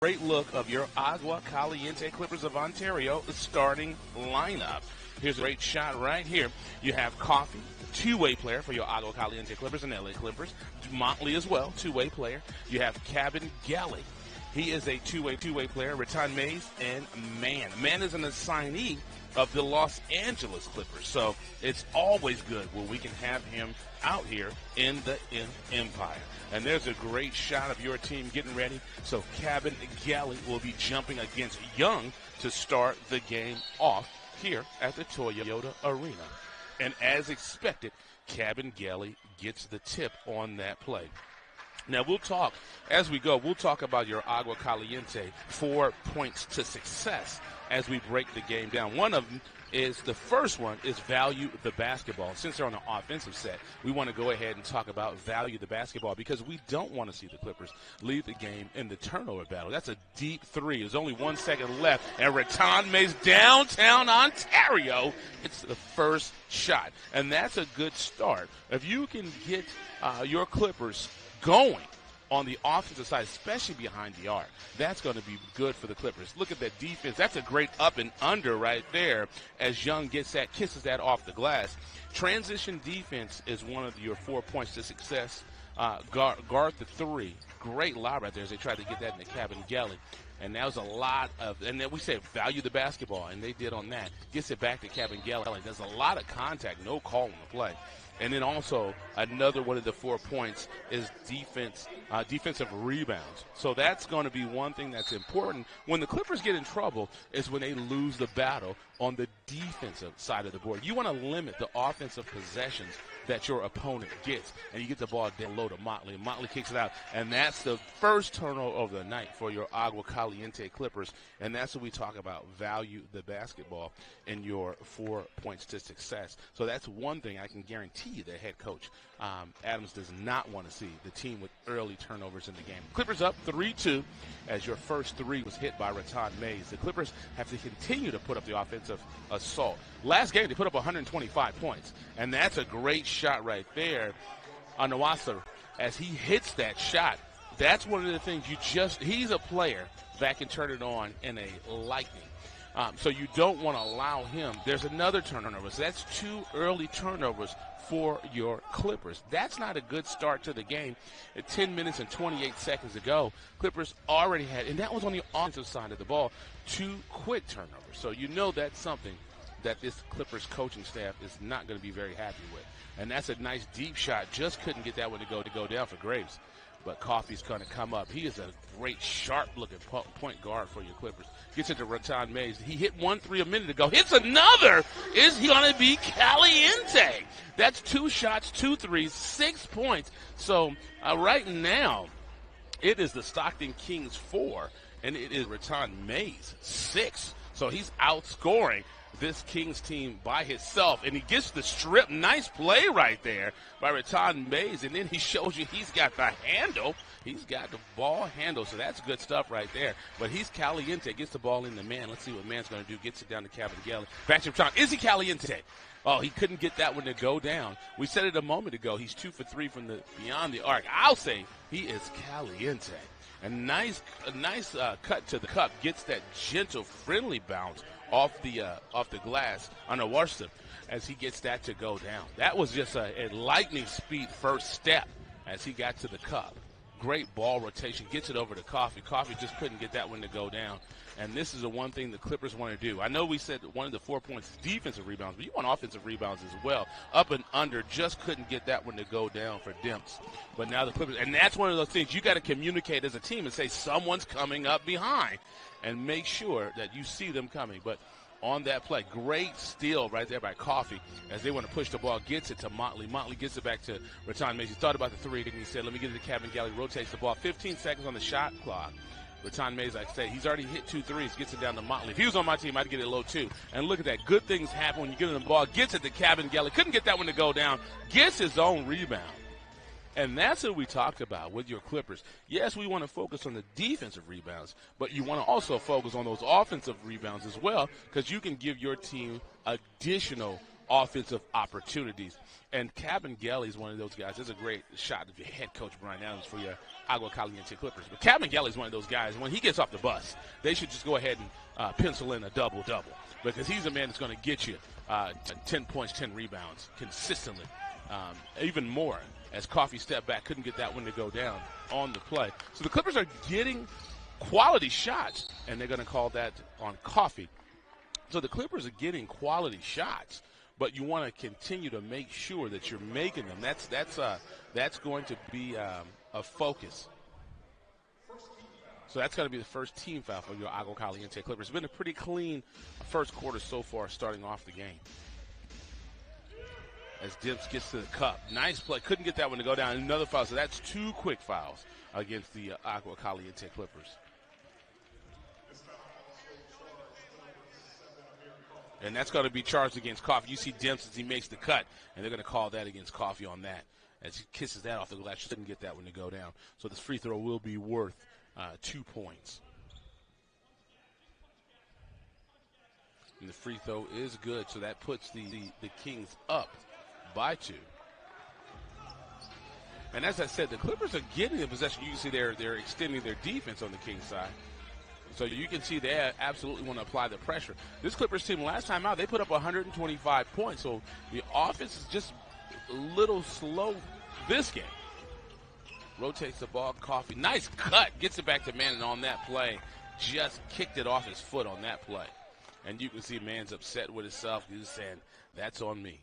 Great look of your Agua Caliente Clippers of Ontario starting lineup. Here's a great shot right here. You have Coffee, two-way player for your Agua Caliente Clippers and LA Clippers. Motley as well, two-way player. You have Cabin Galley. He is a two-way player. Raton Mays and Man. Man is an assignee of the Los Angeles Clippers. So it's always good when we can have him out here in the Empire. And there's a great shot of your team getting ready. So Cabin Galley will be jumping against Young to start the game off here at the Toyota Arena. And as expected, Cabin Galley gets the tip on that play. Now, as we go, we'll talk about your Agua Caliente 4 points to success as we break the game down. The first one is value the basketball. Since they're on the offensive set, we want to go ahead and talk about value the basketball because we don't want to see the Clippers lead the game in the turnover battle. That's a deep three. There's only 1 second left, and Raton Mays downtown Ontario. It's the first shot, and that's a good start. If you can get your Clippers going on the offensive side, especially behind the arc, that's going to be good for the Clippers. Look at that defense. That's a great up and under right there as Young kisses that off the glass. Transition defense is one of your 4 points to success. Guard the three. Great lob right there as they tried to get that in the Cabin Galley. And that was a lot and then we say value the basketball, and they did on that. Gets it back to Cabin Galley. There's a lot of contact, no call on the play. And then also another one of the 4 points is defensive rebounds. So that's going to be one thing that's important. When the Clippers get in trouble is when they lose the battle on the defensive side of the board. You want to limit the offensive possessions that your opponent gets, and you get the ball down low to Motley. Motley kicks it out, and that's the first turnover of the night for your Agua Caliente Clippers, and that's what we talk about, value the basketball in your 4 points to success. So that's one thing I can guarantee you the head coach, Adams, does not want to see the team with early turnovers in the game. Clippers up 3-2 as your first three was hit by Raton Mays. The Clippers have to continue to put up the offensive assault. Last game, they put up 125 points, and that's a great shot right there on Nawasa as he hits that shot. That's one of the things he's a player that can turn it on in a lightning. So you don't want to allow him. There's another turnover. So that's 2 early turnovers for your Clippers. That's not a good start to the game. At 10 minutes and 28 seconds ago, Clippers already had, and that was on the offensive side of the ball, 2 quick turnovers. So you know that's something that this Clippers coaching staff is not going to be very happy with. And that's a nice deep shot. Just couldn't get that one to go down for Graves. But Coffey's going to come up. He is a great, sharp-looking point guard for your Clippers. Gets it to Raton Mays. He hit 1-3 a minute ago. Hits another. Is he going to be Caliente? That's 2 shots, 2 threes, 6 points. So right now, it is the Stockton Kings 4, and it is Raton Mays 6. So he's outscoring this Kings team by himself, and he gets the strip. Nice play right there by Raton Mays, and then he shows you he's got the handle. He's got the ball handle, so that's good stuff right there. But he's Caliente, gets the ball in the man. Let's see what Man's going to do. Gets it down to Cabin Galley. Back to Raton. Is he Caliente? Oh, he couldn't get that one to go down. We said it a moment ago. He's 2 for 3 from the beyond the arc. I'll say he is Caliente. A nice cut to the cup. Gets that gentle, friendly bounce off the glass on a Warsaw as he gets that to go down. That was just a lightning speed first step as he got to the cup. Great ball rotation. Gets it over to Coffey. Coffey just couldn't get that one to go down. And this is the one thing the Clippers want to do. I know we said one of the 4 points is defensive rebounds, but you want offensive rebounds as well. Up and under, just couldn't get that one to go down for Demps. But now the Clippers, and that's one of those things you got to communicate as a team and say someone's coming up behind and make sure that you see them coming. But on that play, great steal right there by Coffey as they want to push the ball, gets it to Motley. Motley gets it back to Raton Mays. He thought about the three, and he said, let me get it to Cabin Galley, rotates the ball. 15 seconds on the shot clock. Raton Mays, like I say, he's already hit 2 threes, gets it down to Motley. If he was on my team, I'd get it low too. And look at that. Good things happen when you get him the ball. Gets it to Cabin Galley. Couldn't get that one to go down. Gets his own rebound. And that's what we talked about with your Clippers. Yes, we want to focus on the defensive rebounds, but you want to also focus on those offensive rebounds as well because you can give your team additional offensive opportunities. And Cabangeli is one of those guys. There's a great shot of your head coach, Brian Adams, for your Agua Caliente Clippers. But Cabangeli is one of those guys, when he gets off the bus, they should just go ahead and pencil in a double-double, because he's a man that's going to get you 10 points, 10 rebounds consistently, even more, as Coffee stepped back, couldn't get that one to go down on the play. So the Clippers are getting quality shots, and they're going to call that on Coffee. So the Clippers are getting quality shots, but you want to continue to make sure that you're making them. That's going to be a focus. So that's going to be the first team foul for your Agua Caliente Clippers. It's been a pretty clean first quarter so far, starting off the game. As Dimps gets to the cup. Nice play. Couldn't get that one to go down. Another foul. So that's 2 quick fouls against the Agua Caliente Clippers. And that's going to be charged against Coffee. You see Dimps as he makes the cut, and they're going to call that against Coffee on that. As he kisses that off the glass, just didn't get that one to go down. So this free throw will be worth 2 points. And the free throw is good, so that puts the Kings up by 2. And as I said, the Clippers are getting the possession. You can see they're extending their defense on the Kings side. So you can see they absolutely want to apply the pressure. This Clippers team, last time out, they put up 125 points. So the offense is just a little slow this game. Rotates the ball, Coffee. Nice cut. Gets it back to Mann on that play. Just kicked it off his foot on that play. And you can see Mann's upset with himself. He's saying, that's on me.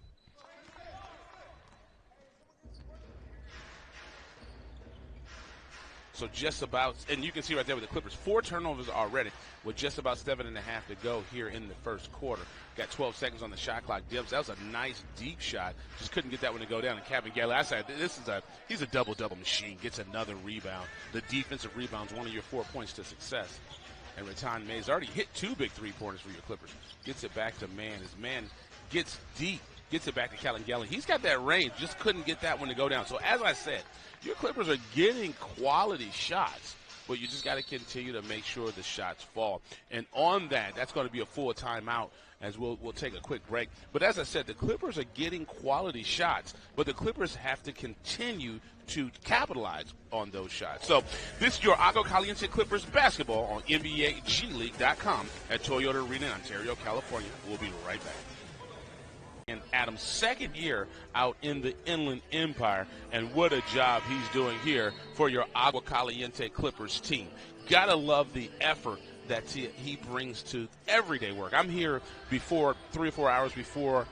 So just about, and you can see right there with the Clippers, 4 turnovers already with just about 7.5 to go here in the first quarter. Got 12 seconds on the shot clock. Dimps, that was a nice deep shot. Just couldn't get that one to go down. And Cabangeli, I said, he's a double-double machine. Gets another rebound. The defensive rebound's one of your 4 points to success. And Rattan Mays already hit 2 big three-pointers for your Clippers. Gets it back to Mann. As Mann gets deep, gets it back to Cabangeli. He's got that range, just couldn't get that one to go down. So as I said, your Clippers are getting quality shots, but you just got to continue to make sure the shots fall. And on that's going to be a full timeout, as we'll take a quick break. But as I said, the Clippers are getting quality shots, but the Clippers have to continue to capitalize on those shots. So this is your Agua Caliente Clippers basketball on NBAGleague.com at Toyota Arena in Ontario, California. We'll be right back. And Adams' second year out in the Inland Empire, and what a job he's doing here for your Agua Caliente Clippers team. Gotta love the effort that he brings to everyday work. I'm here before 3 or 4 hours before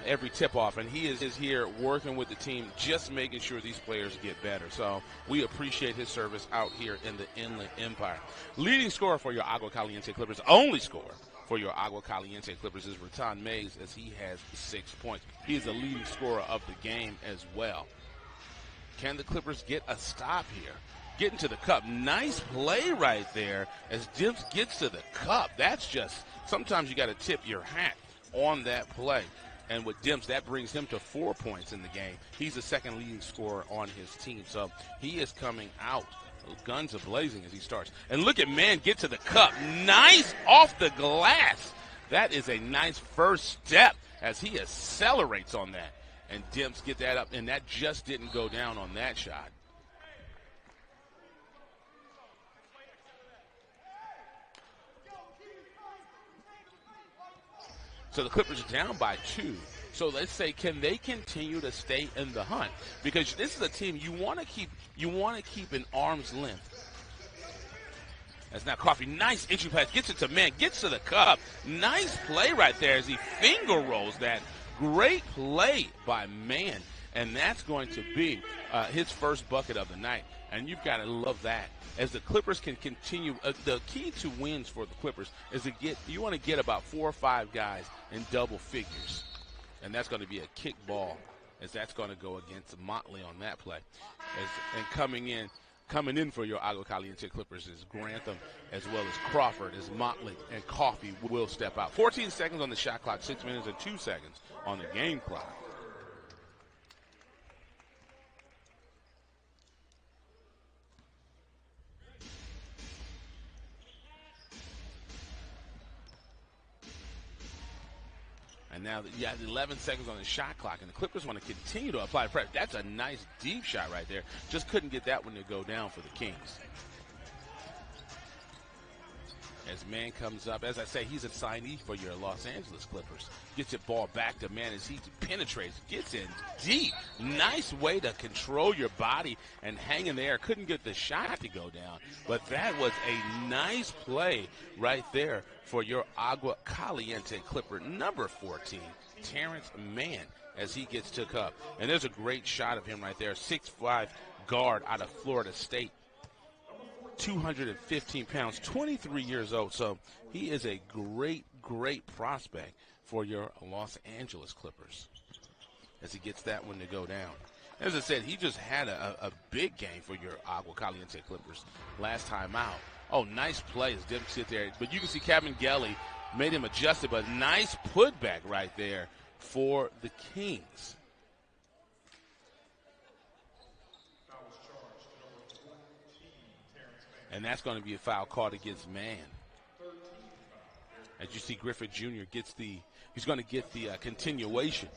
every tip-off, and he is here working with the team, just making sure these players get better. So we appreciate his service out here in the Inland Empire. Leading scorer for your Agua Caliente Clippers, only scorer for your Agua Caliente Clippers, is Rattan Mays, as he has 6 points. He is the leading scorer of the game as well. Can the Clippers get a stop here? Getting to the cup. Nice play right there as Dimps gets to the cup. That's just, sometimes you got to tip your hat on that play. And with Dimps, that brings him to 4 points in the game. He's the second leading scorer on his team. So he is coming out guns are blazing as he starts. And look at Mann get to the cup. Nice off the glass. That is a nice first step as he accelerates on that. And Dimps get that up, and that just didn't go down on that shot. So the Clippers are down by 2. So let's say, can they continue to stay in the hunt? Because this is a team you want to keep an arm's length. That's now Coffee. Nice entry pass. Gets it to Mann. Gets to the cup. Nice play right there as he finger rolls that. Great play by Mann. And that's going to be his first bucket of the night. And you've got to love that. As the Clippers can continue, the key to wins for the Clippers is you want to get about 4 or 5 guys in double figures. And that's going to be a kick ball, as that's going to go against Motley on that play. And coming in for your Agua Caliente Clippers is Grantham, as well as Crawford, as Motley and Coffee will step out. 14 seconds on the shot clock, 6 minutes and 2 seconds on the game clock. And now you have 11 seconds on the shot clock, and the Clippers want to continue to apply pressure. That's a nice deep shot right there. Just couldn't get that one to go down for the Kings. As man comes up, as I say, he's a signee for your Los Angeles Clippers. Gets the ball back to man as he penetrates, gets in deep. Nice way to control your body and hang in there. Couldn't get the shot to go down, but that was a nice play right there for your Agua Caliente Clipper, number 14, Terrence Mann, as he gets took up. And there's a great shot of him right there, 6'5" guard out of Florida State. 215 pounds, 23 years old. So he is a great, great prospect for your Los Angeles Clippers as he gets that one to go down. As I said, he just had a big game for your Agua Caliente Clippers last time out. Oh, nice play as Dim sit there. But you can see Kevin Gelly made him adjust it, but nice putback right there for the Kings. And that's going to be a foul called against man. As you see, Griffith Jr. he's going to get the continuation.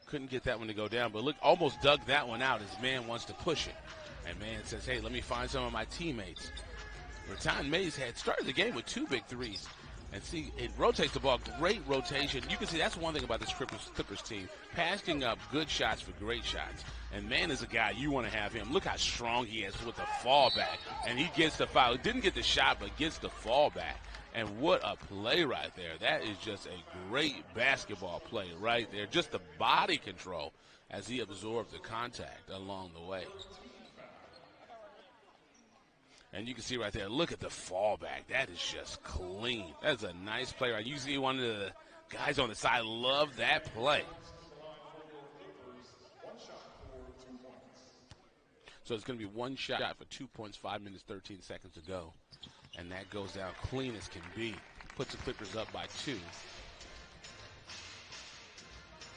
Couldn't get that one to go down, but look, almost dug that one out as man wants to push it. And man says, hey, let me find some of my teammates. Raton Mays had started the game with 2 big threes. And see, it rotates the ball. Great rotation. You can see that's one thing about this Clippers team. Passing up good shots for great shots. And man is a guy, you want to have him. Look how strong he is with the fallback. And he gets the foul. Didn't get the shot, but gets the fallback. And what a play right there. That is just a great basketball play right there. Just the body control as he absorbs the contact along the way. And you can see right there, look at the fallback. That is just clean. That's a nice play. Right? You see one of the guys on the side love that play. So it's going to be one shot for 2 points, 5 minutes, 13 seconds to go. And that goes down clean as can be. Puts the Clippers up by 2.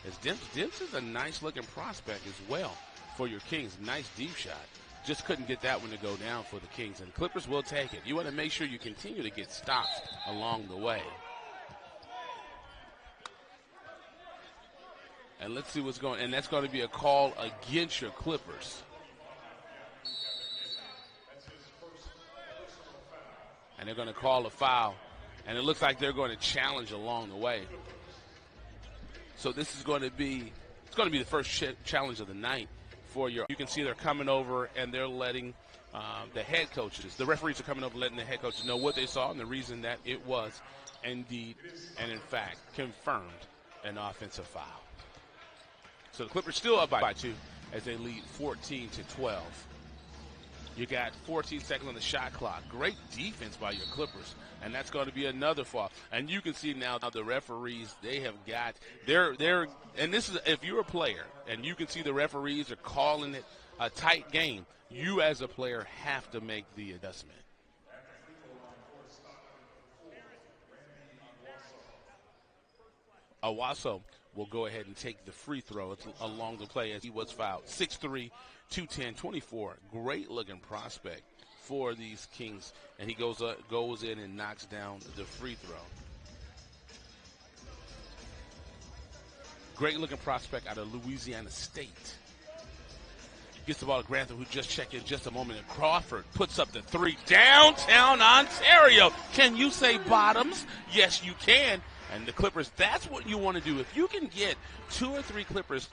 As Dimps is a nice-looking prospect as well for your Kings. Nice deep shot. Just couldn't get that one to go down for the Kings. And the Clippers will take it. You want to make sure you continue to get stops along the way. And let's see what's going on. And that's going to be a call against your Clippers. And they're going to call a foul. And it looks like they're going to challenge along the way. So this is going to be, the first challenge of the night. You can see they're coming over and they're letting the head coaches, the referees are coming over letting the head coaches know what they saw and the reason that it was indeed and in fact confirmed an offensive foul. So the Clippers still up by 2 as they lead 14-12. You got 14 seconds on the shot clock. Great defense by your Clippers, and that's going to be another foul. And you can see now the referees, they have got they're and this is if you're a player and you can see the referees are calling it a tight game, you as a player have to make the adjustment. Owasso will go ahead and take the free throw along the play as he was fouled. 6'3", 210, 24. Great looking prospect for these Kings. And he goes in and knocks down the free throw. Great looking prospect out of Louisiana State. Gets the ball to Grantham, who just checked in just a moment. And Crawford puts up the 3. Downtown Ontario. Can you say bottoms? Yes, you can. And the Clippers, that's what you want to do. If you can get 2 or 3 Clippers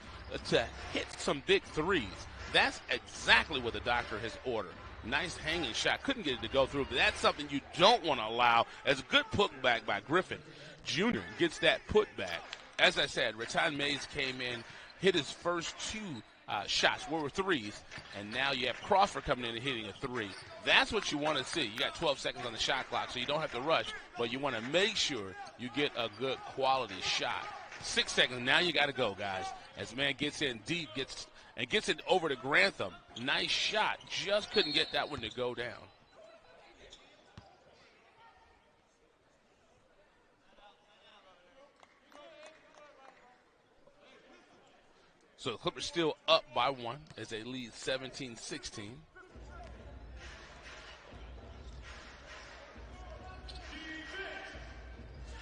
to hit some big threes, that's exactly what the doctor has ordered. Nice hanging shot. Couldn't get it to go through, but that's something you don't want to allow. As a good putback by Griffin Jr. gets that putback. As I said, Raton Mays came in, hit his first 2 shots were threes, and now you have Crawford coming in and hitting a 3. That's what you want to see. You got 12 seconds on the shot clock, so you don't have to rush, but you want to make sure you get a good quality shot. 6 seconds, now you got to go, guys. As man gets in deep, gets it over to Grantham. Nice shot, just couldn't get that one to go down. So the Clippers still up by 1 as they lead 17-16.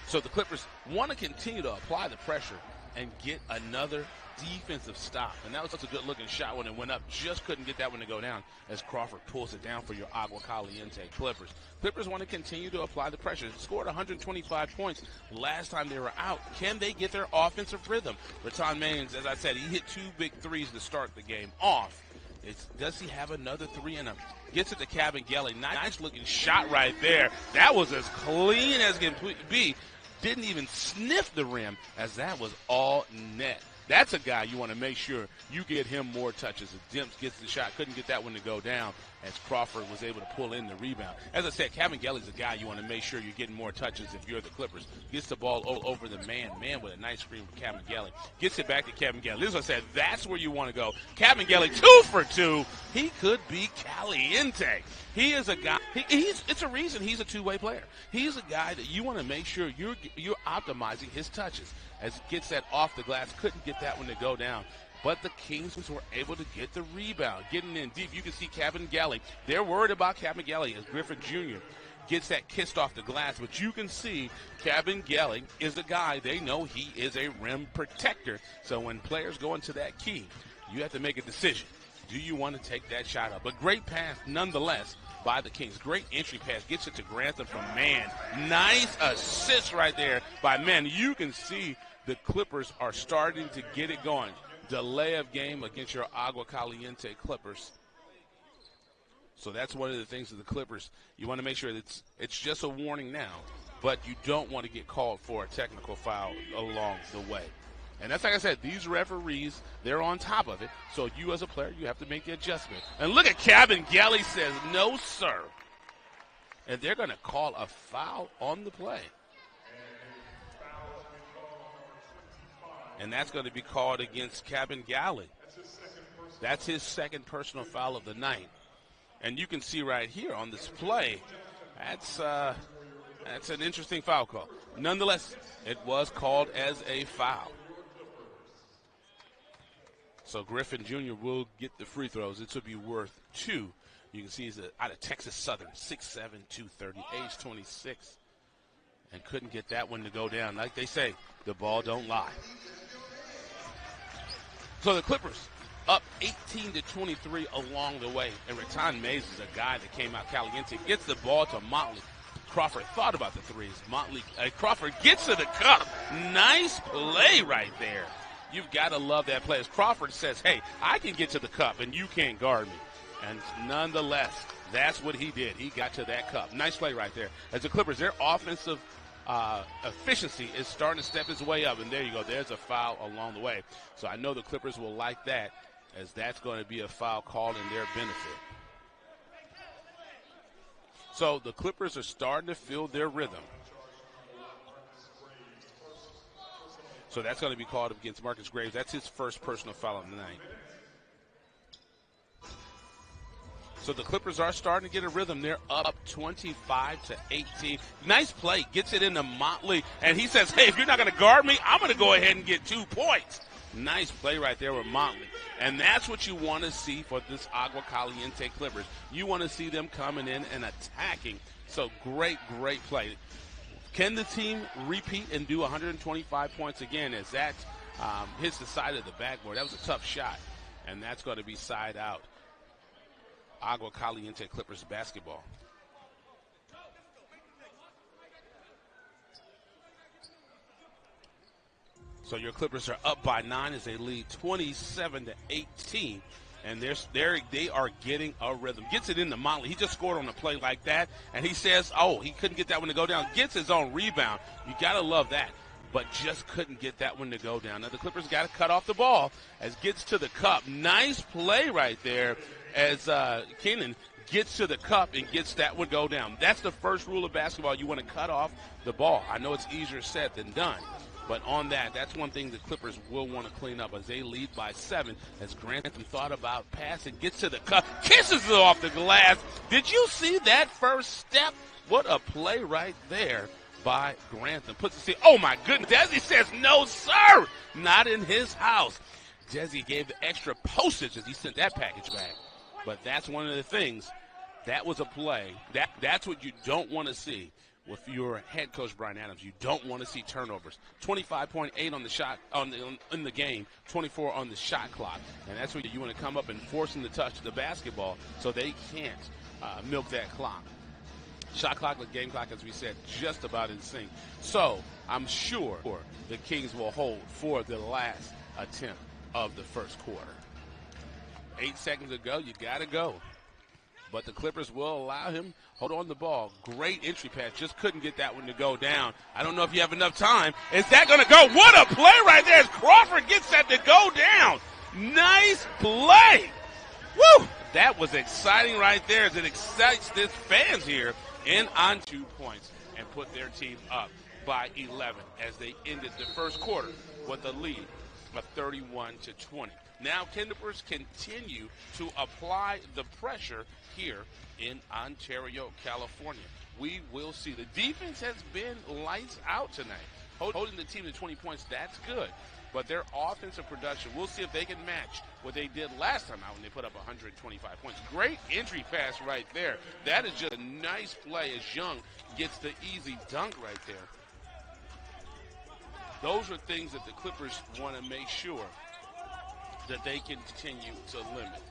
So the Clippers want to continue to apply the pressure and get another defensive stop. And that was such a good-looking shot when it went up. Just couldn't get that one to go down as Crawford pulls it down for your Agua Caliente Clippers. Clippers want to continue to apply the pressure. Scored 125 points last time they were out. Can they get their offensive rhythm? Raton Maines, as I said, he hit 2 big threes to start the game off. Does he have another 3 in him? Gets it to Cabangeli. Nice-looking shot right there. That was as clean as can be. Didn't even sniff the rim as that was all net. That's a guy you want to make sure you get him more touches. Dimps gets the shot, couldn't get that one to go down as Crawford was able to pull in the rebound. As I said, Cabangeli's a guy you want to make sure you're getting more touches if you're the Clippers. Gets the ball over the man with a nice screen from Cabangeli. Gets it back to Cabangeli. This is what I said, that's where you want to go. Cabangeli 2 for 2. He could be Caliente. He is a guy, it's a reason he's a two-way player. He's a guy that you want to make sure you're optimizing his touches. As he gets that off the glass, couldn't get that one to go down. But the Kings were able to get the rebound, getting in deep. You can see Cabangeli. They're worried about Cabangeli as Griffin Jr. gets that kissed off the glass. But you can see Cabangeli is a guy, they know he is a rim protector. So when players go into that key, you have to make a decision. Do you want to take that shot up? But great pass nonetheless by the Kings. Great entry pass. Gets it to Grantham from Mann. Nice assist right there by Mann. You can see the Clippers are starting to get it going. Delay of game against your Agua Caliente Clippers. So that's one of the things of the Clippers. You want to make sure that it's just a warning now, but you don't want to get called for a technical foul along the way. And that's like I said, these referees, they're on top of it. So you as a player, you have to make the adjustment. And look at Cabangeli says, no, sir. And they're going to call a foul on the play. And that's going to be called against Cabangeli. That's his second personal foul of the night. And you can see right here on this play, that's an interesting foul call. Nonetheless, it was called as a foul. So Griffin Jr. will get the free throws. This will be worth 2. You can see he's out of Texas Southern, 6'7", 230, age 26. And couldn't get that one to go down. Like they say, the ball don't lie. So the Clippers up 18-23 along the way. And Raton Maines is a guy that came out Caliente. Gets the ball to Motley. Crawford thought about the threes. Crawford gets to the cup. Nice play right there. You've got to love that play. As Crawford says, hey, I can get to the cup and you can't guard me. And nonetheless, that's what he did. He got to that cup. Nice play right there. As the Clippers, their offensive efficiency is starting to step its way up. And there you go. There's a foul along the way. So I know the Clippers will like that, as that's going to be a foul called in their benefit. So the Clippers are starting to feel their rhythm. So that's going to be called against Marcus Graves. That's his first personal foul of the night. So the Clippers are starting to get a rhythm. They're up 25-18. Nice play. Gets it into Motley. And he says, hey, if you're not going to guard me, I'm going to go ahead and get 2 points. Nice play right there with Motley. And that's what you want to see for this Agua Caliente Clippers. You want to see them coming in and attacking. So great play. Can the team repeat and do 125 points again as that hits the side of the backboard? That was a tough shot, and that's going to be side out. Agua Caliente Clippers basketball. So your Clippers are up by 9 as they lead 27-18. And they are getting a rhythm. Gets it into Motley. He just scored on a play like that. And he says, oh, he couldn't get that one to go down. Gets his own rebound. You got to love that. But just couldn't get that one to go down. Now the Clippers got to cut off the ball as gets to the cup. Nice play right there as Keenan gets to the cup and gets that one go down. That's the first rule of basketball. You want to cut off the ball. I know it's easier said than done. But on that's one thing the Clippers will want to clean up as they lead by 7. As Grantham thought about passing, gets to the cup, kisses it off the glass. Did you see that first step? What a play right there by Grantham. Oh, my goodness. Desi says, no, sir, not in his house. Desi gave the extra postage as he sent that package back. But that's one of the things. That was a play. That's what you don't want to see. with your head coach Brian Adams, you don't want to see turnovers. 25.8 on the shot in the game, 24 on the shot clock, and that's where you want to come up and force them to touch the basketball so they can't milk that clock. Shot clock, the game clock, as we said, just about in sync. So I'm sure the Kings will hold for the last attempt of the first quarter. 8 seconds to go, you got to go. But the Clippers will allow him hold on the ball. Great entry pass. Just couldn't get that one to go down. I don't know if you have enough time. Is that going to go? What a play right there as Crawford gets that to go down. Nice play. Woo! That was exciting right there as it excites this fans here in on 2 points and put their team up by 11 as they ended the first quarter with a lead of 31-20. Now, Clippers continue to apply the pressure here in Ontario, California. We will see. The defense has been lights out tonight. Holding the team to 20 points, that's good. But their offensive production, we'll see if they can match what they did last time out when they put up 125 points. Great entry pass right there. That is just a nice play as Young gets the easy dunk right there. Those are things that the Clippers want to make sure that they can continue to limit.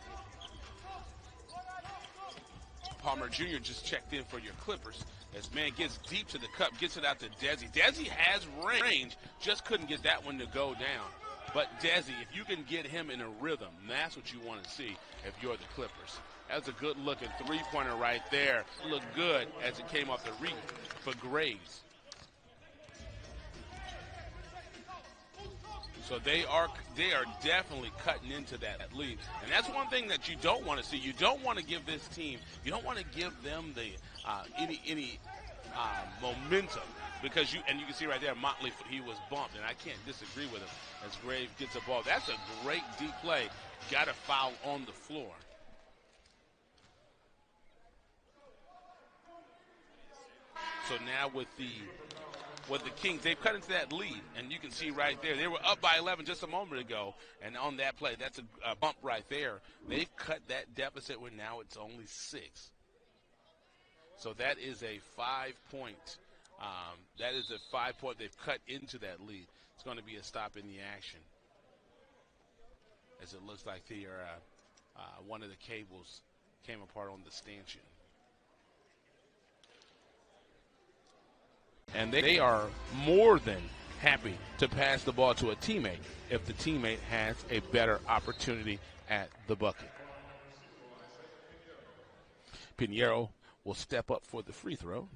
Palmer Jr. just checked in for your Clippers as man gets deep to the cup, gets it out to Desi. Desi has range, just couldn't get that one to go down. But Desi, if you can get him in a rhythm, that's what you want to see if you're the Clippers. That's a good-looking three-pointer right there. Looked good as it came off the reach for Graves. So they are definitely cutting into that lead. And that's one thing that you don't want to see. You don't want to give this team, you don't want to give them the any momentum because you can see right there Motley, he was bumped, and I can't disagree with him as Graves gets the ball. That's a great deep play. Got a foul on the floor. So now with the Kings, they've cut into that lead, and you can see right there, they were up by 11 just a moment ago, and on that play, that's a bump right there. They've cut that deficit where now it's only 6. So that is a 5-point. They've cut into that lead. It's going to be a stop in the action, as it looks like one of the cables came apart on the stanchion. And they are more than happy to pass the ball to a teammate if the teammate has a better opportunity at the bucket. Pinheiro will step up for the free throw.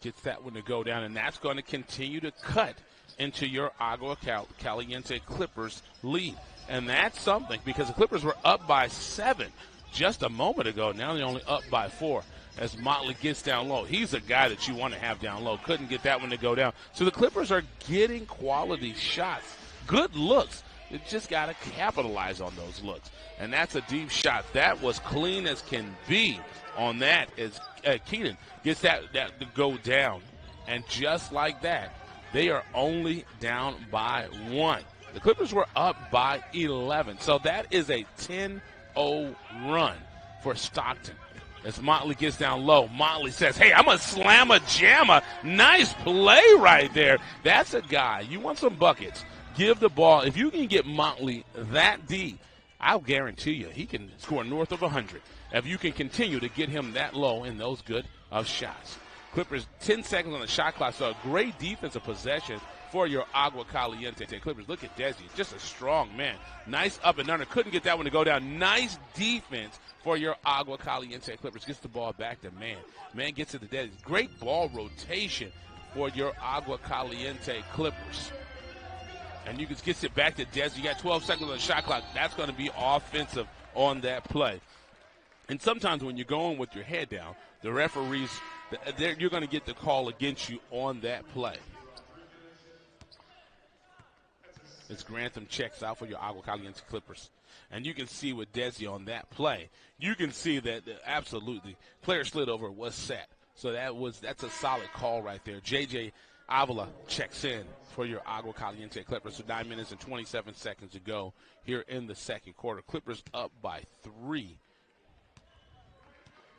Gets that one to go down, and that's going to continue to cut into your Agua Caliente Clippers lead. And that's something because the Clippers were up by 7 just a moment ago. Now they're only up by 4. As Motley gets down low. He's a guy that you want to have down low. Couldn't get that one to go down. So the Clippers are getting quality shots. Good looks. You just got to capitalize on those looks. And that's a deep shot. That was clean as can be on that as Keenan gets that to go down. And just like that, they are only down by 1. The Clippers were up by 11. So that is a 10-0 run for Stockton. As Motley gets down low, Motley says, hey, I'm going to slam a jammer. Nice play right there. That's a guy. You want some buckets. Give the ball. If you can get Motley that deep, I'll guarantee you he can score north of 100. If you can continue to get him that low in those good of shots. Clippers, 10 seconds on the shot clock, so a great defensive possession for your Agua Caliente Clippers. Look at Desi, just a strong man. Nice up and under. Couldn't get that one to go down. Nice defense for your Agua Caliente Clippers. Gets the ball back to Man. Man gets to the Desi. Great ball rotation for your Agua Caliente Clippers. And you can get it back to Desi. You got 12 seconds on the shot clock. That's going to be offensive on that play. And sometimes when you're going with your head down, the referees, you're going to get the call against you on that play. As Grantham checks out for your Agua Caliente Clippers. And you can see with Desi on that play, you can see that absolutely player slid over was set. So that's a solid call right there. J.J. Avila checks in for your Agua Caliente Clippers. So 9 minutes and 27 seconds to go here in the second quarter. Clippers up by 3.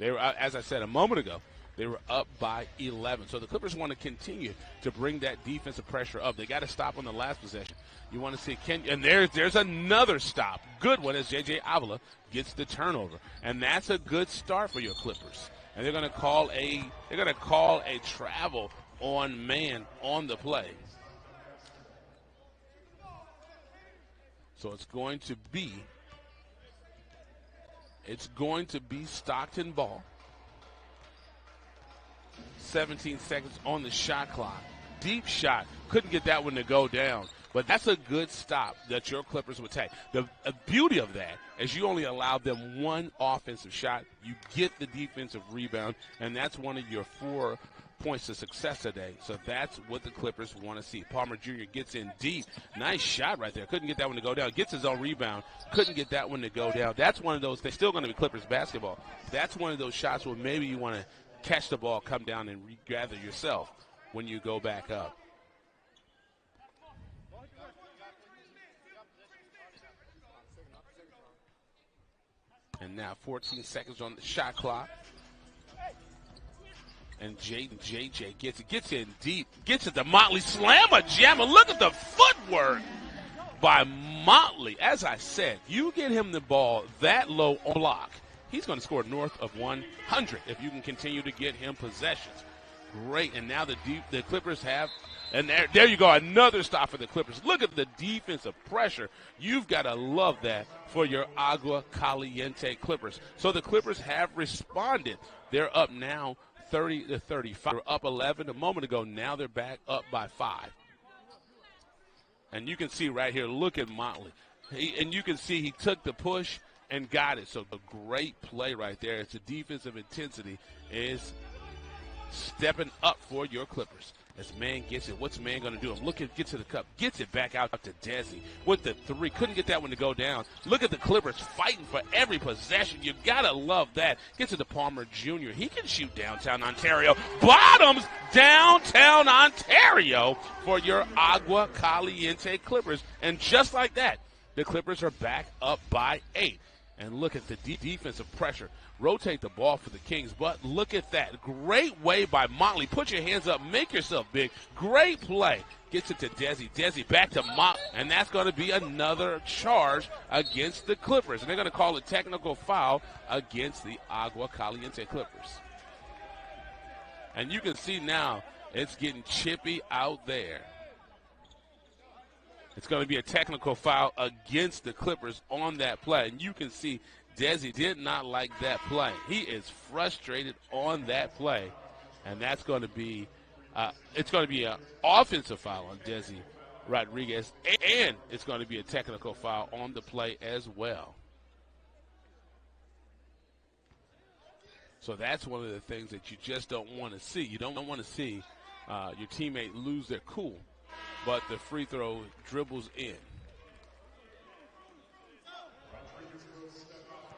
They were, as I said a moment ago, they were up by 11. So the Clippers want to continue to bring that defensive pressure up. They got to stop on the last possession. You want to see and there's another stop. Good one as J.J. Agua gets the turnover. And that's a good start for your Clippers. And they're going to call a travel on man on the play. So it's going to be Stockton ball. 17 seconds on the shot clock. Deep shot. Couldn't get that one to go down. But that's a good stop that your Clippers would take. The beauty of that is you only allowed them one offensive shot. You get the defensive rebound, and that's one of your 4 points of success today. So that's what the Clippers want to see. Palmer Jr. gets in deep. Nice shot right there. Couldn't get that one to go down. Gets his own rebound. Couldn't get that one to go down. That's one of those. They're still going to be Clippers basketball. That's one of those shots where maybe you want to catch the ball, come down, and regather yourself when you go back up. And now 14 seconds on the shot clock. And JJ gets in deep, gets it to Motley, slammer jammer. Look at the footwork by Motley. As I said, you get him the ball that low on block, he's going to score north of 100 if you can continue to get him possessions. Great, and now the Clippers have, and there you go, another stop for the Clippers. Look at the defensive pressure. You've got to love that for your Agua Caliente Clippers. So the Clippers have responded. They're up now 30-35. They were up 11 a moment ago. Now they're back up by 5. And you can see right here, look at Motley. And you can see he took the push and got it. So a great play right there. It's a defensive intensity is stepping up for your Clippers. As man gets it, what's man going to do? Look at, gets to the cup, gets it back out to Desi with the 3. Couldn't get that one to go down. Look at the Clippers fighting for every possession. You got to love that. Gets it to Palmer Jr. He can shoot downtown Ontario. Bottoms downtown Ontario for your Agua Caliente Clippers. And just like that, the Clippers are back up by 8. And look at the defensive pressure. Rotate the ball for the Kings, but look at that. Great way by Motley. Put your hands up. Make yourself big. Great play. Gets it to Desi. Desi back to Motley, and that's going to be another charge against the Clippers. And they're going to call a technical foul against the Agua Caliente Clippers. And you can see now it's getting chippy out there. It's going to be a technical foul against the Clippers on that play. And you can see Desi did not like that play. He is frustrated on that play. And that's going to be it's going to be an offensive foul on Desi Rodriguez. And it's going to be a technical foul on the play as well. So that's one of the things that you just don't want to see. You don't want to see your teammate lose their cool. But the free throw dribbles in.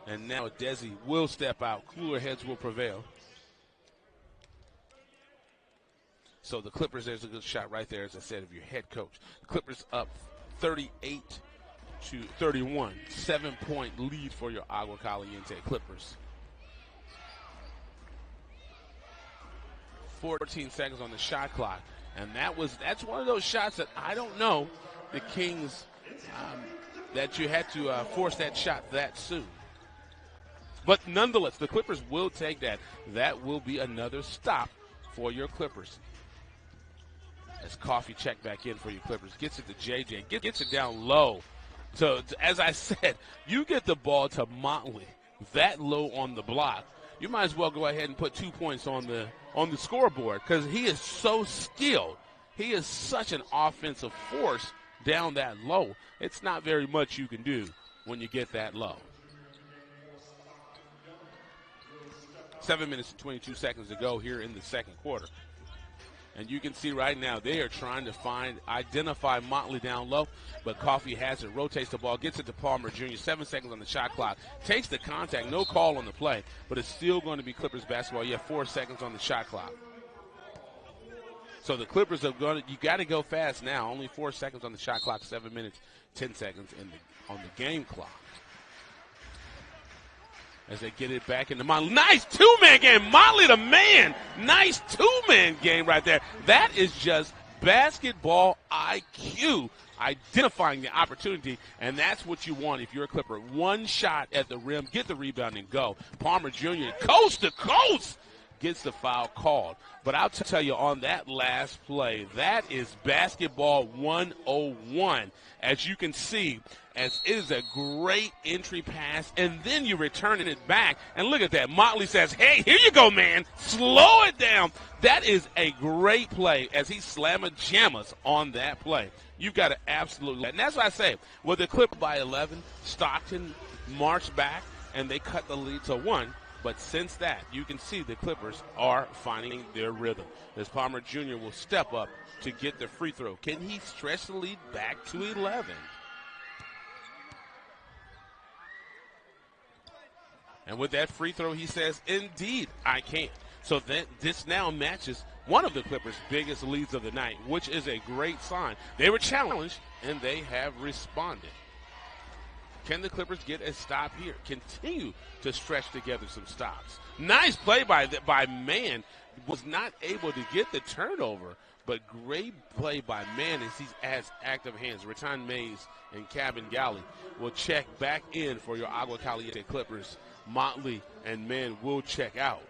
And now Desi will step out. Cooler heads will prevail. So the Clippers, there's a good shot right there, as I said, of your head coach. The Clippers up 38-31. 7-point lead for your Agua Caliente Clippers. 14 seconds on the shot clock. And that's one of those shots that I don't know the Kings that you had to force that shot that soon. But nonetheless, the Clippers will take that. That will be another stop for your Clippers. As Coffee check back in for your Clippers. Gets it to JJ. Gets it down low. So, as I said, you get the ball to Motley that low on the block. You might as well go ahead and put 2 points on the scoreboard because he is so skilled. He is such an offensive force down that low. It's not very much you can do when you get that low. 7 minutes and 22 seconds to go here in the second quarter. And you can see right now they are trying to identify Motley down low, but Coffee has it, rotates the ball, gets it to Palmer Jr. 7 seconds on the shot clock, takes the contact, no call on the play, but it's still going to be Clippers basketball. You have 4 seconds on the shot clock. So the Clippers are you got to go fast now. Only 4 seconds on the shot clock, 7 minutes, 10 seconds on the game clock. as they get it back into Motley. Nice two-man game. Motley the man. Nice two-man game right there. That is just basketball IQ, identifying the opportunity, and that's what you want if you're a Clipper. One shot at the rim, get the rebound, and go. Palmer Jr., coast to coast, gets the foul called. But I'll tell you, on that last play, that is basketball 101. As you can see, as it is a great entry pass, and then you returning it back. And look at that. Motley says, hey, here you go, man. Slow it down. That is a great play as he slamma-jammas on that play. You've got to absolutely – and that's what I say. With the Clipper by 11, Stockton marched back, and they cut the lead to 1. But since that, you can see the Clippers are finding their rhythm. As Palmer Jr. will step up to get the free throw. Can he stretch the lead back to 11? And with that free throw, he says, indeed, I can. So this now matches one of the Clippers' biggest leads of the night, which is a great sign. They were challenged, and they have responded. Can the Clippers get a stop here? Continue to stretch together some stops. Nice play by Mann. Was not able to get the turnover, but great play by Mann as he has active hands. Raton Mays and Cabin Galley will check back in for your Agua Caliente Clippers. Motley and Mann will check out.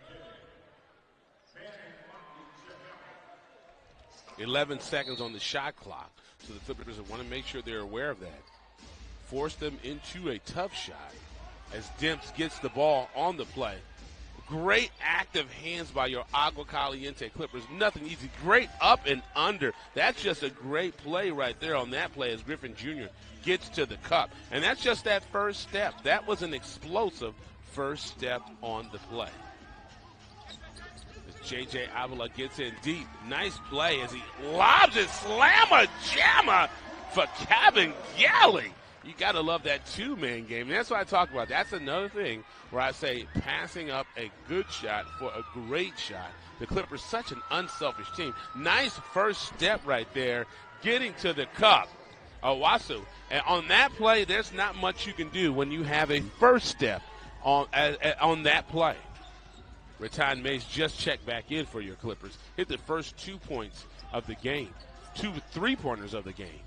11 seconds on the shot clock, so the Clippers want to make sure they're aware of that. Force them into a tough shot as Demps gets the ball on the play. Great active hands by your Agua Caliente Clippers. Nothing easy. Great up and under. That's just a great play right there on that play as Griffin Jr. gets to the cup. And that's just that first step. That was an explosive first step on the play. As J.J. Avila gets in deep. Nice play as he lobs it. Slamma-jamma for Cabin Galley. You got to love that two-man game. And that's what I talk about. That's another thing where I say passing up a good shot for a great shot. The Clippers, such an unselfish team. Nice first step right there, getting to the cup. Owasu. And on that play, there's not much you can do when you have a first step on that play. Raton Mays just checked back in for your Clippers. Hit the first 2 points of the game. 2 3-pointers of the game.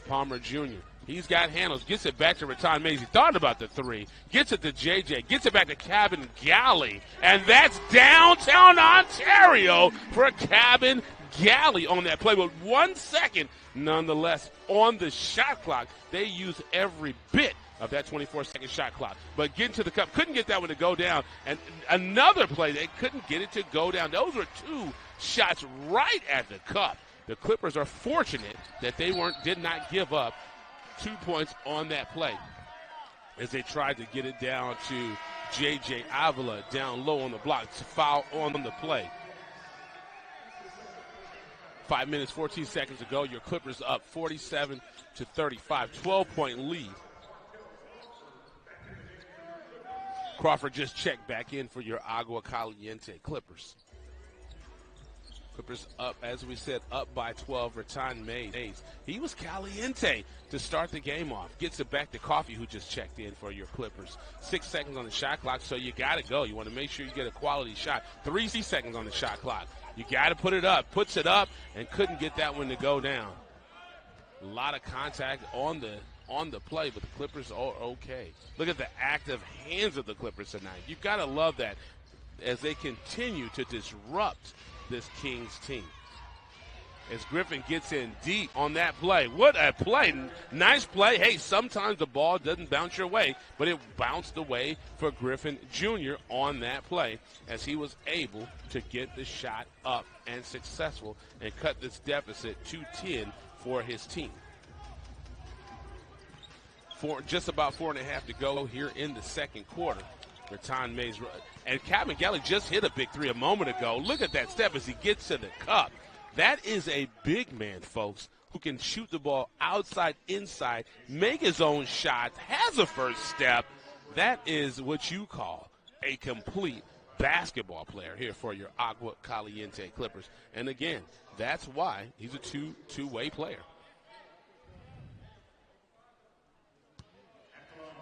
Palmer Jr. He's got handles. Gets it back to Raton Mays. He thought about the three. Gets it to JJ. Gets it back to Cabin Galley. And that's downtown Ontario for Cabin Galley on that play. With 1 second, nonetheless, on the shot clock, they use every bit of that 24-second shot clock. But getting to the cup, couldn't get that one to go down. And another play, they couldn't get it to go down. Those were 2 shots right at the cup. The Clippers are fortunate that they did not give up 2 points on that play as they tried to get it down to J.J. Avila down low on the block. It's a foul on the play. 5 minutes, 14 seconds to go. Your Clippers up 47-35, 12-point lead. Crawford just checked back in for your Agua Caliente Clippers. Clippers up, as we said, up by 12. Raton Mays. He was caliente to start the game off. Gets it back to Coffee, who just checked in for your Clippers. 6 seconds on the shot clock, so you got to go. You want to make sure you get a quality shot. 3 seconds on the shot clock. You got to put it up. Puts it up and couldn't get that one to go down. A lot of contact on the play, but the Clippers are okay. Look at the active hands of the Clippers tonight. You've got to love that as they continue to disrupt this Kings team. As Griffin gets in deep on that play. What a play. Nice play. Hey, sometimes the ball doesn't bounce your way, but it bounced away for Griffin Jr. on that play as he was able to get the shot up and successful and cut this deficit to 10 for his team. Just about 4.5 to go here in the second quarter. Raton Mays and Cabin Galley just hit a big three a moment ago. Look at that step as he gets to the cup. That is a big man, folks, who can shoot the ball outside, inside, make his own shots, has a first step. That is what you call a complete basketball player here for your Agua Caliente Clippers. And again, that's why he's a two-way player.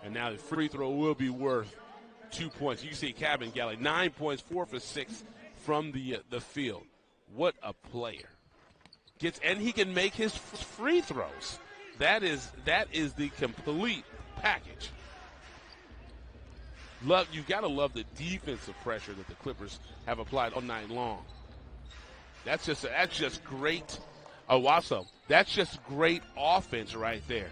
And now the free throw will be worth 2 points. You can see Cabin Galley, 9 points, 4 for 6 from the field. What a player. And he can make his free throws. That is the complete package. You've got to love the defensive pressure that the Clippers have applied all night long. That's just great. Also, that's just great offense right there.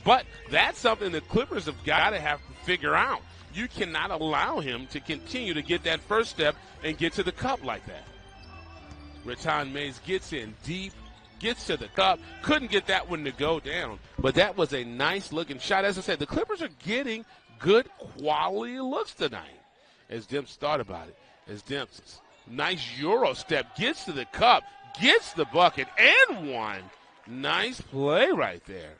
But that's something the Clippers have got to figure out. You cannot allow him to continue to get that first step and get to the cup like that. Raton Mays gets in deep, gets to the cup, couldn't get that one to go down, but that was a nice-looking shot. As I said, the Clippers are getting good quality looks tonight. As Demps thought about it, as Demps, nice Euro step, gets to the cup, gets the bucket, and one. Nice play right there.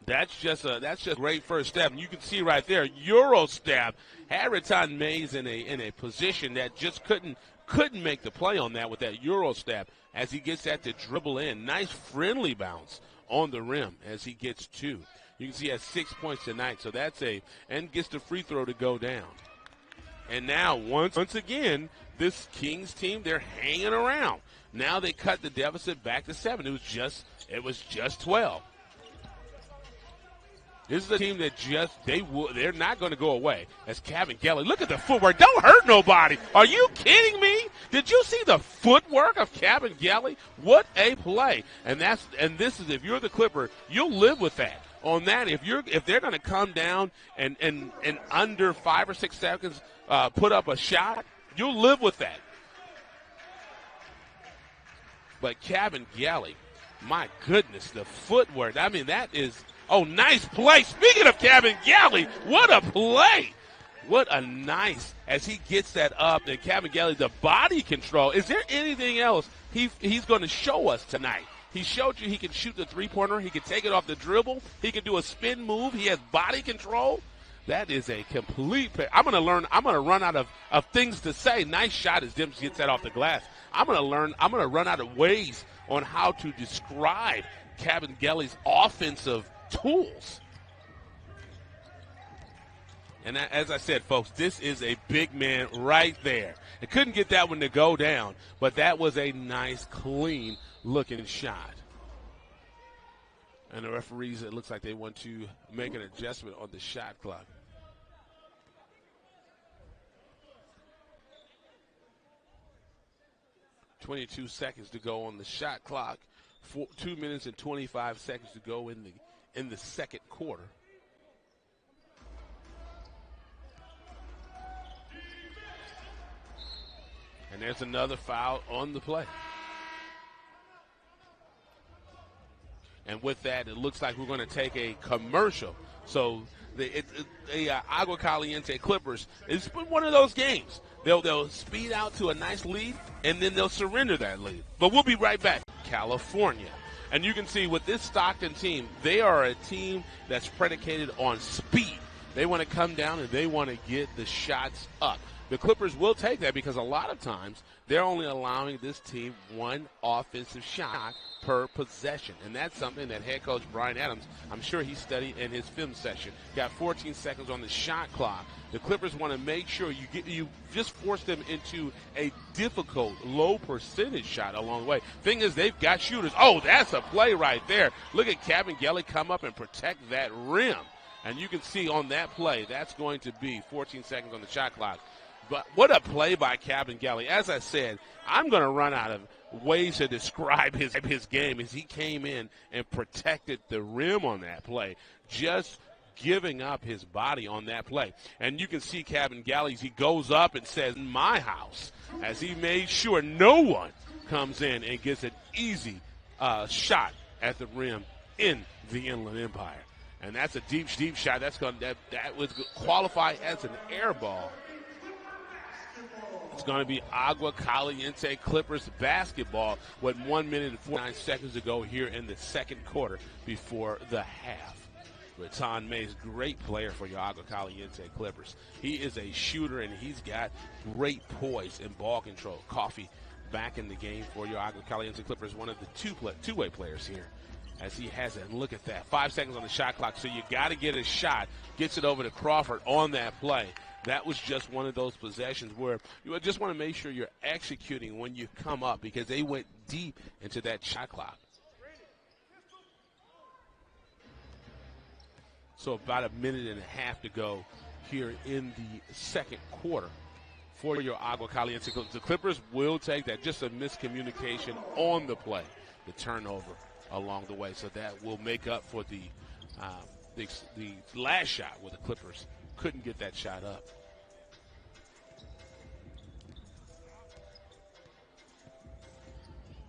That's just a great first step. And you can see right there, Euro step had Raton Mays in a position that just couldn't make the play on that with that Euro step as he gets that to dribble in. Nice friendly bounce on the rim as he gets 2. You can see he has 6 points tonight, so and gets the free throw to go down. And now, once again, this Kings team, they're hanging around. Now they cut the deficit back to 7. It was just 12. This is a team that they're not going to go away. As Cabin Galley, look at the footwork. Don't hurt nobody. Are you kidding me? Did you see the footwork of Cabin Galley? What a play. And this is, if you're the Clipper, you'll live with that. On that, if they're going to come down and under 5 or 6 seconds put up a shot, you'll live with that. But Cabin Galley, my goodness, the footwork. I mean, that is. Oh, nice play. Speaking of Cabin Galley, what a play. What a nice, as he gets that up, and Cabin Galley, the body control. Is there anything else he's going to show us tonight? He showed you he can shoot the three-pointer. He can take it off the dribble. He can do a spin move. He has body control. That is a complete – I'm going to run out of things to say. Nice shot as Demps gets that off the glass. I'm going to run out of ways on how to describe Cabin Galley's offensive tools. And as I said, folks, this is a big man right there. It couldn't get that one to go down, but that was a nice, clean-looking shot. And the referees, it looks like they want to make an adjustment on the shot clock. "22 seconds to go on the shot clock. 2 minutes and 25 seconds to go in the second quarter. And there's another foul on the play. And with that, it looks like we're going to take a commercial. So the Agua Caliente Clippers, it's been one of those games. They'll speed out to a nice lead, and then they'll surrender that lead. But we'll be right back. California. And you can see with this Stockton team, they are a team that's predicated on speed. They want to come down and they want to get the shots up. The Clippers will take that because a lot of times they're only allowing this team one offensive shot per possession. And that's something that head coach Brian Adams, I'm sure he studied in his film session. Got 14 seconds on the shot clock. The Clippers want to make sure you just force them into a difficult, low percentage shot along the way. Thing is, they've got shooters. Oh, that's a play right there. Look at Cabin Galley come up and protect that rim. And you can see on that play, that's going to be 14 seconds on the shot clock. But what a play by Cabin Galley. As I said, I'm going to run out of ways to describe his game as he came in and protected the rim on that play. Just giving up his body on that play. And you can see Cabin Galley, he goes up and says, "My house," as he made sure no one comes in and gets an easy shot at the rim in the Inland Empire. And that's a deep shot. That would qualify as an air ball. It's going to be Agua Caliente Clippers basketball with 1 minute and 49 seconds to go here in the second quarter before the half. Raton Mays, great player for your Agua Caliente Clippers. He is a shooter, and he's got great poise and ball control. Coffee back in the game for your Agua Caliente Clippers, one of the two-way players here as he has it. Look at that. 5 seconds on the shot clock, so you got to get a shot. Gets it over to Crawford on that play. That was just one of those possessions where you just want to make sure you're executing when you come up because they went deep into that shot clock. So about a minute and a half to go here in the second quarter for your Agua Caliente. The Clippers will take that. Just a miscommunication on the play, the turnover along the way. So that will make up for the last shot where the Clippers couldn't get that shot up.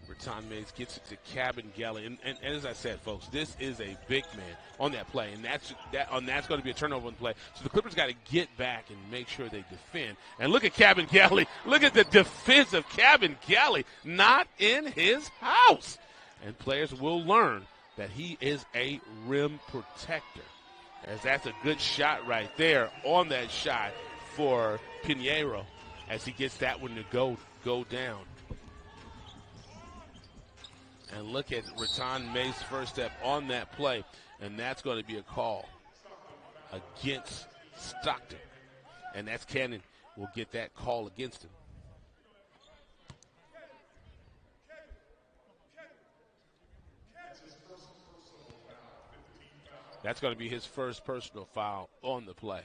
Berton Mays gets it to Cabin Gelly. And as I said, folks, this is a big man on that play. And that's going to be a turnover on the play. So the Clippers got to get back and make sure they defend. And look at Cabin Gelly. Look at the defense of Cabin Gelly. Not in his house. And players will learn that he is a rim protector. As that's a good shot right there on that shot for Pinheiro as he gets that one to go down. And look at Raton May's first step on that play, and that's going to be a call against Stockton. And that's Cannon will get that call against him. That's going to be his first personal foul on the play.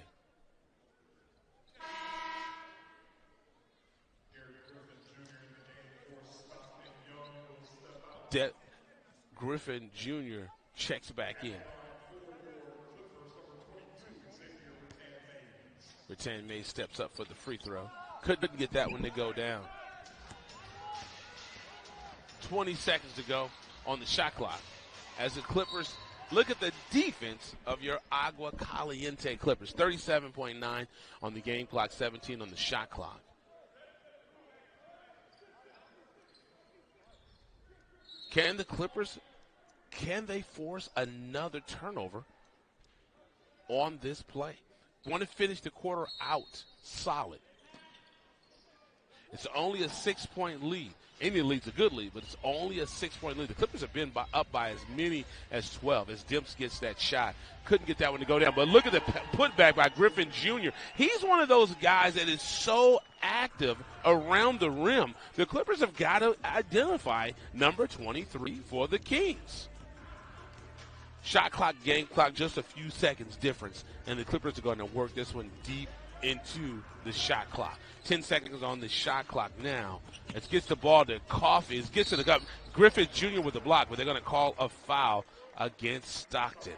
Griffin Jr. checks back in. Rattan Mays steps up for the free throw. Couldn't get that one to go down. 20 seconds to go on the shot clock. As the Clippers look at the defense of your Agua Caliente Clippers. 37.9 on the game clock, 17 on the shot clock. Can the Clippers, can they force another turnover on this play? Want to finish the quarter out solid. It's only a 6-point lead. Any lead's a good lead, but it's only a 6-point lead. The Clippers have been up by as many as 12 as Dimps gets that shot. Couldn't get that one to go down. But look at the putback by Griffin Jr. He's one of those guys that is so active around the rim. The Clippers have got to identify number 23 for the Kings. Shot clock, game clock, just a few seconds difference. And the Clippers are going to work this one deep into the shot clock. 10 seconds on the shot clock now. It gets the ball to Coffee. It gets to the gut. Griffith Jr. with the block, but they're going to call a foul against Stockton.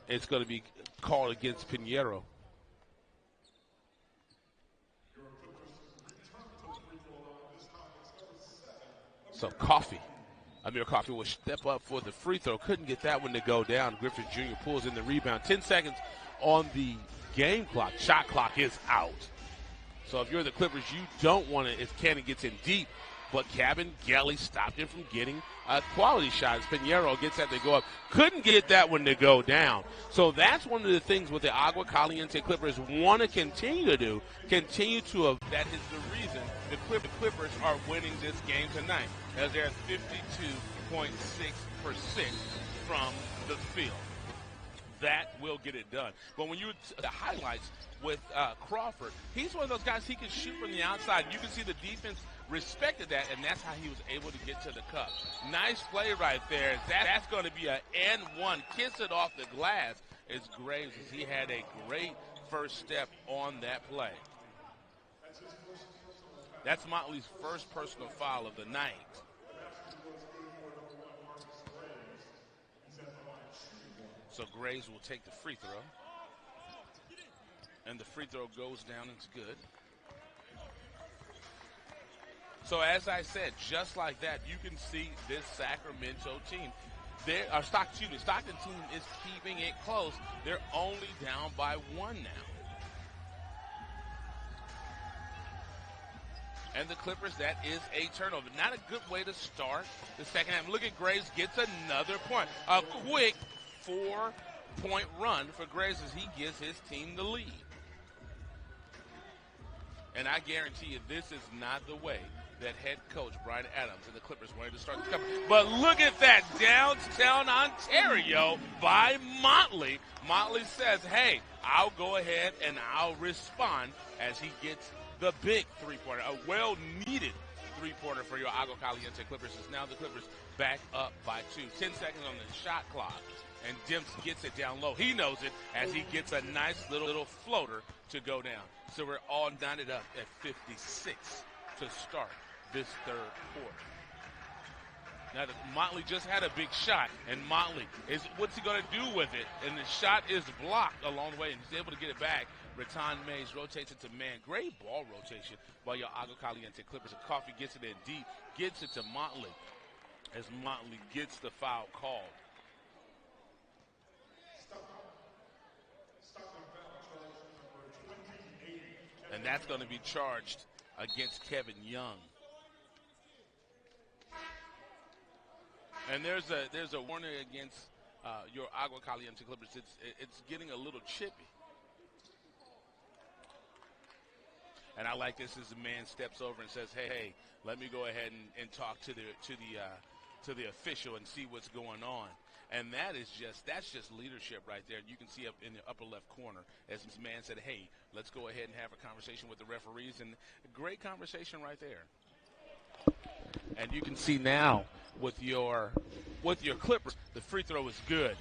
It's going to be called against Pinheiro. So Coffee will step up for the free throw. Couldn't get that one to go down. Griffith Jr. pulls in the rebound. 10 seconds on the game clock. Shot clock is out. So if you're the Clippers, you don't want to, if Cannon gets in deep, but Cabin Gelly stopped him from getting a quality shot. As Pinheiro gets that to go up. Couldn't get that one to go down. So that's one of the things what the Agua Caliente Clippers want to continue to do. That is the reason the Clippers are winning this game tonight, as they're at 52.6% from the field. That will get it done. But when the highlights with Crawford, he's one of those guys, he can shoot from the outside. You can see the defense respected that, and that's how he was able to get to the cup. Nice play right there. That's going to be an N1. Kiss it off the glass is Graves, as he had a great first step on that play. That's Motley's first personal foul of the night. So Graves will take the free throw. And the free throw goes down. It's good. So as I said, just like that, you can see this Sacramento team. Stockton team is keeping it close. They're only down by one now. And the Clippers, that is a turnover. Not a good way to start the second half. Look at Graves, gets another point. A quick 4-point run for Graves as he gives his team the lead. And I guarantee you this is not the way that head coach, Brian Adams, and the Clippers wanted to start the cover. But look at that, downtown Ontario by Motley. Motley says, hey, I'll go ahead and I'll respond as he gets the big three-pointer, a well-needed three-pointer for your Agua Caliente Clippers. As now the Clippers back up by 2. 10 seconds on the shot clock, and Demps gets it down low. He knows it as he gets a nice little floater to go down. So we're all knotted up at 56 to start this third quarter. Now, Motley just had a big shot, and Motley what's he going to do with it? And the shot is blocked along the way, and he's able to get it back. Raton Mays rotates it to man. Great ball rotation by your Agua Caliente Clippers. And Coffee gets it in deep, gets it to Motley as Motley gets the foul called. And that's going to be charged against Kevin Young. And there's a warning against your Agua Caliente Clippers. It's getting a little chippy. And I like this as the man steps over and says, hey, let me go ahead and talk to the official and see what's going on. And that's just leadership right there. You can see up in the upper left corner as this man said, hey, let's go ahead and have a conversation with the referees. And a great conversation right there. And you can see now with your Clippers, the free throw is good.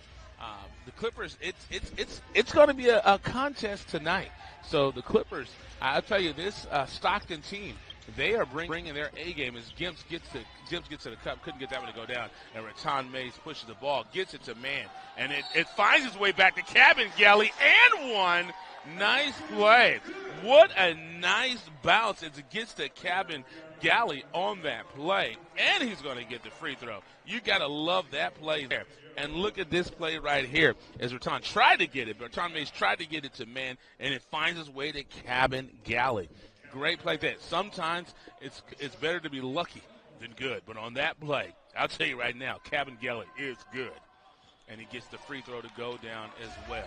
The Clippers, it's going to be a contest tonight. So the Clippers, I'll tell you, this Stockton team, they are bringing their A game as Demps gets to the cup, couldn't get that one to go down, and Raton Mays pushes the ball, gets it to man, and it finds its way back to Cabin Galley and one. Nice play. What a nice bounce as it gets to Cabin Galley on that play, and he's going to get the free throw. You got to love that play there. And look at this play right here as Raton tried to get it, but Raton Mays tried to get it to man, and it finds its way to Cabin Galley. Great play there. Sometimes it's better to be lucky than good, but on that play, I'll tell you right now, Cabin Galley is good, and he gets the free throw to go down as well.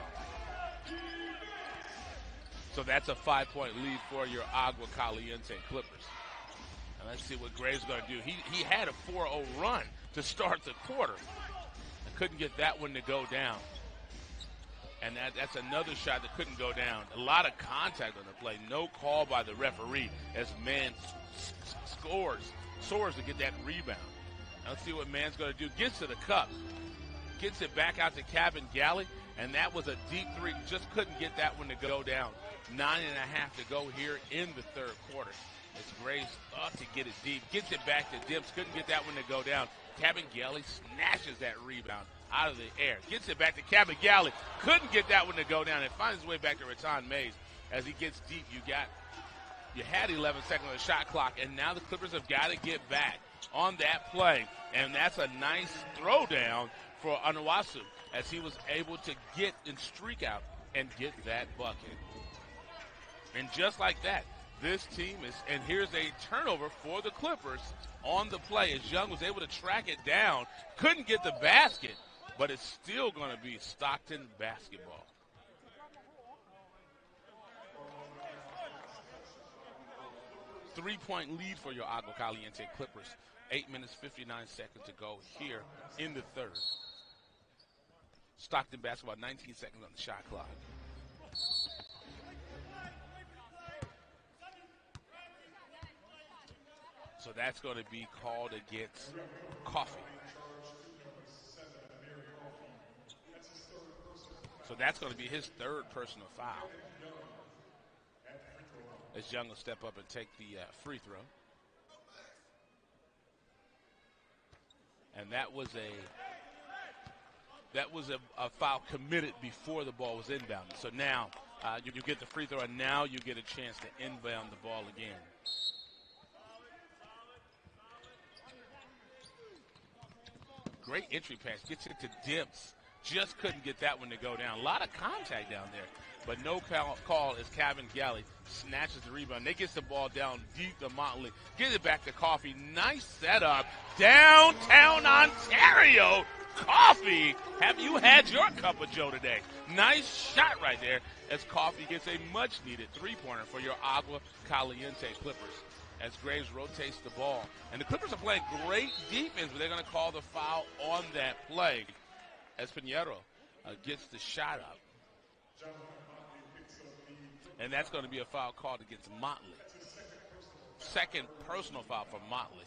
So that's a 5-point lead for your Agua Caliente Clippers. And let's see what Graves going to do. He had a 4-0 run to start the quarter. And couldn't get that one to go down. And that's another shot that couldn't go down. A lot of contact on the play. No call by the referee as Man soars to get that rebound. Now let's see what Man's going to do. Gets to the cup. Gets it back out to Cabin Galley. And that was a deep three. Just couldn't get that one to go down. 9.5 to go here in the third quarter. As Graves thought to get it deep. Gets it back to Demps. Couldn't get that one to go down. Cabin Galley snatches that rebound out of the air. Gets it back to Cabin Galley. Couldn't get that one to go down. It finds its way back to Raton Mays. As he gets deep, you had 11 seconds on the shot clock, and now the Clippers have got to get back on that play. And that's a nice throwdown for Anuasu as he was able to get and streak out and get that bucket. And just like that, this team is, and here's a turnover for the Clippers on the play as Young was able to track it down. Couldn't get the basket, but it's still going to be Stockton basketball. Three-point lead for your Agua Caliente Clippers. 8 minutes, 59 seconds to go here in the third. Stockton basketball, 19 seconds on the shot clock. So that's going to be called against Coffee. So that's going to be his third personal foul. As Young will step up and take the free throw. And that was a foul committed before the ball was inbound. So now you get the free throw, and now you get a chance to inbound the ball again. Great entry pass. Gets it to Demps. Just couldn't get that one to go down. A lot of contact down there. But no call as Cabin Galley snatches the rebound. They gets the ball down deep to Motley. Get it back to Coffee. Nice setup. Downtown Ontario. Coffee, have you had your cup of joe today? Nice shot right there as Coffee gets a much-needed three-pointer for your Agua Caliente Clippers. as Graves rotates the ball. And the Clippers are playing great defense, but they're going to call the foul on that play as Pinheiro gets the shot up. And that's going to be a foul called against Motley. Second personal foul for Motley.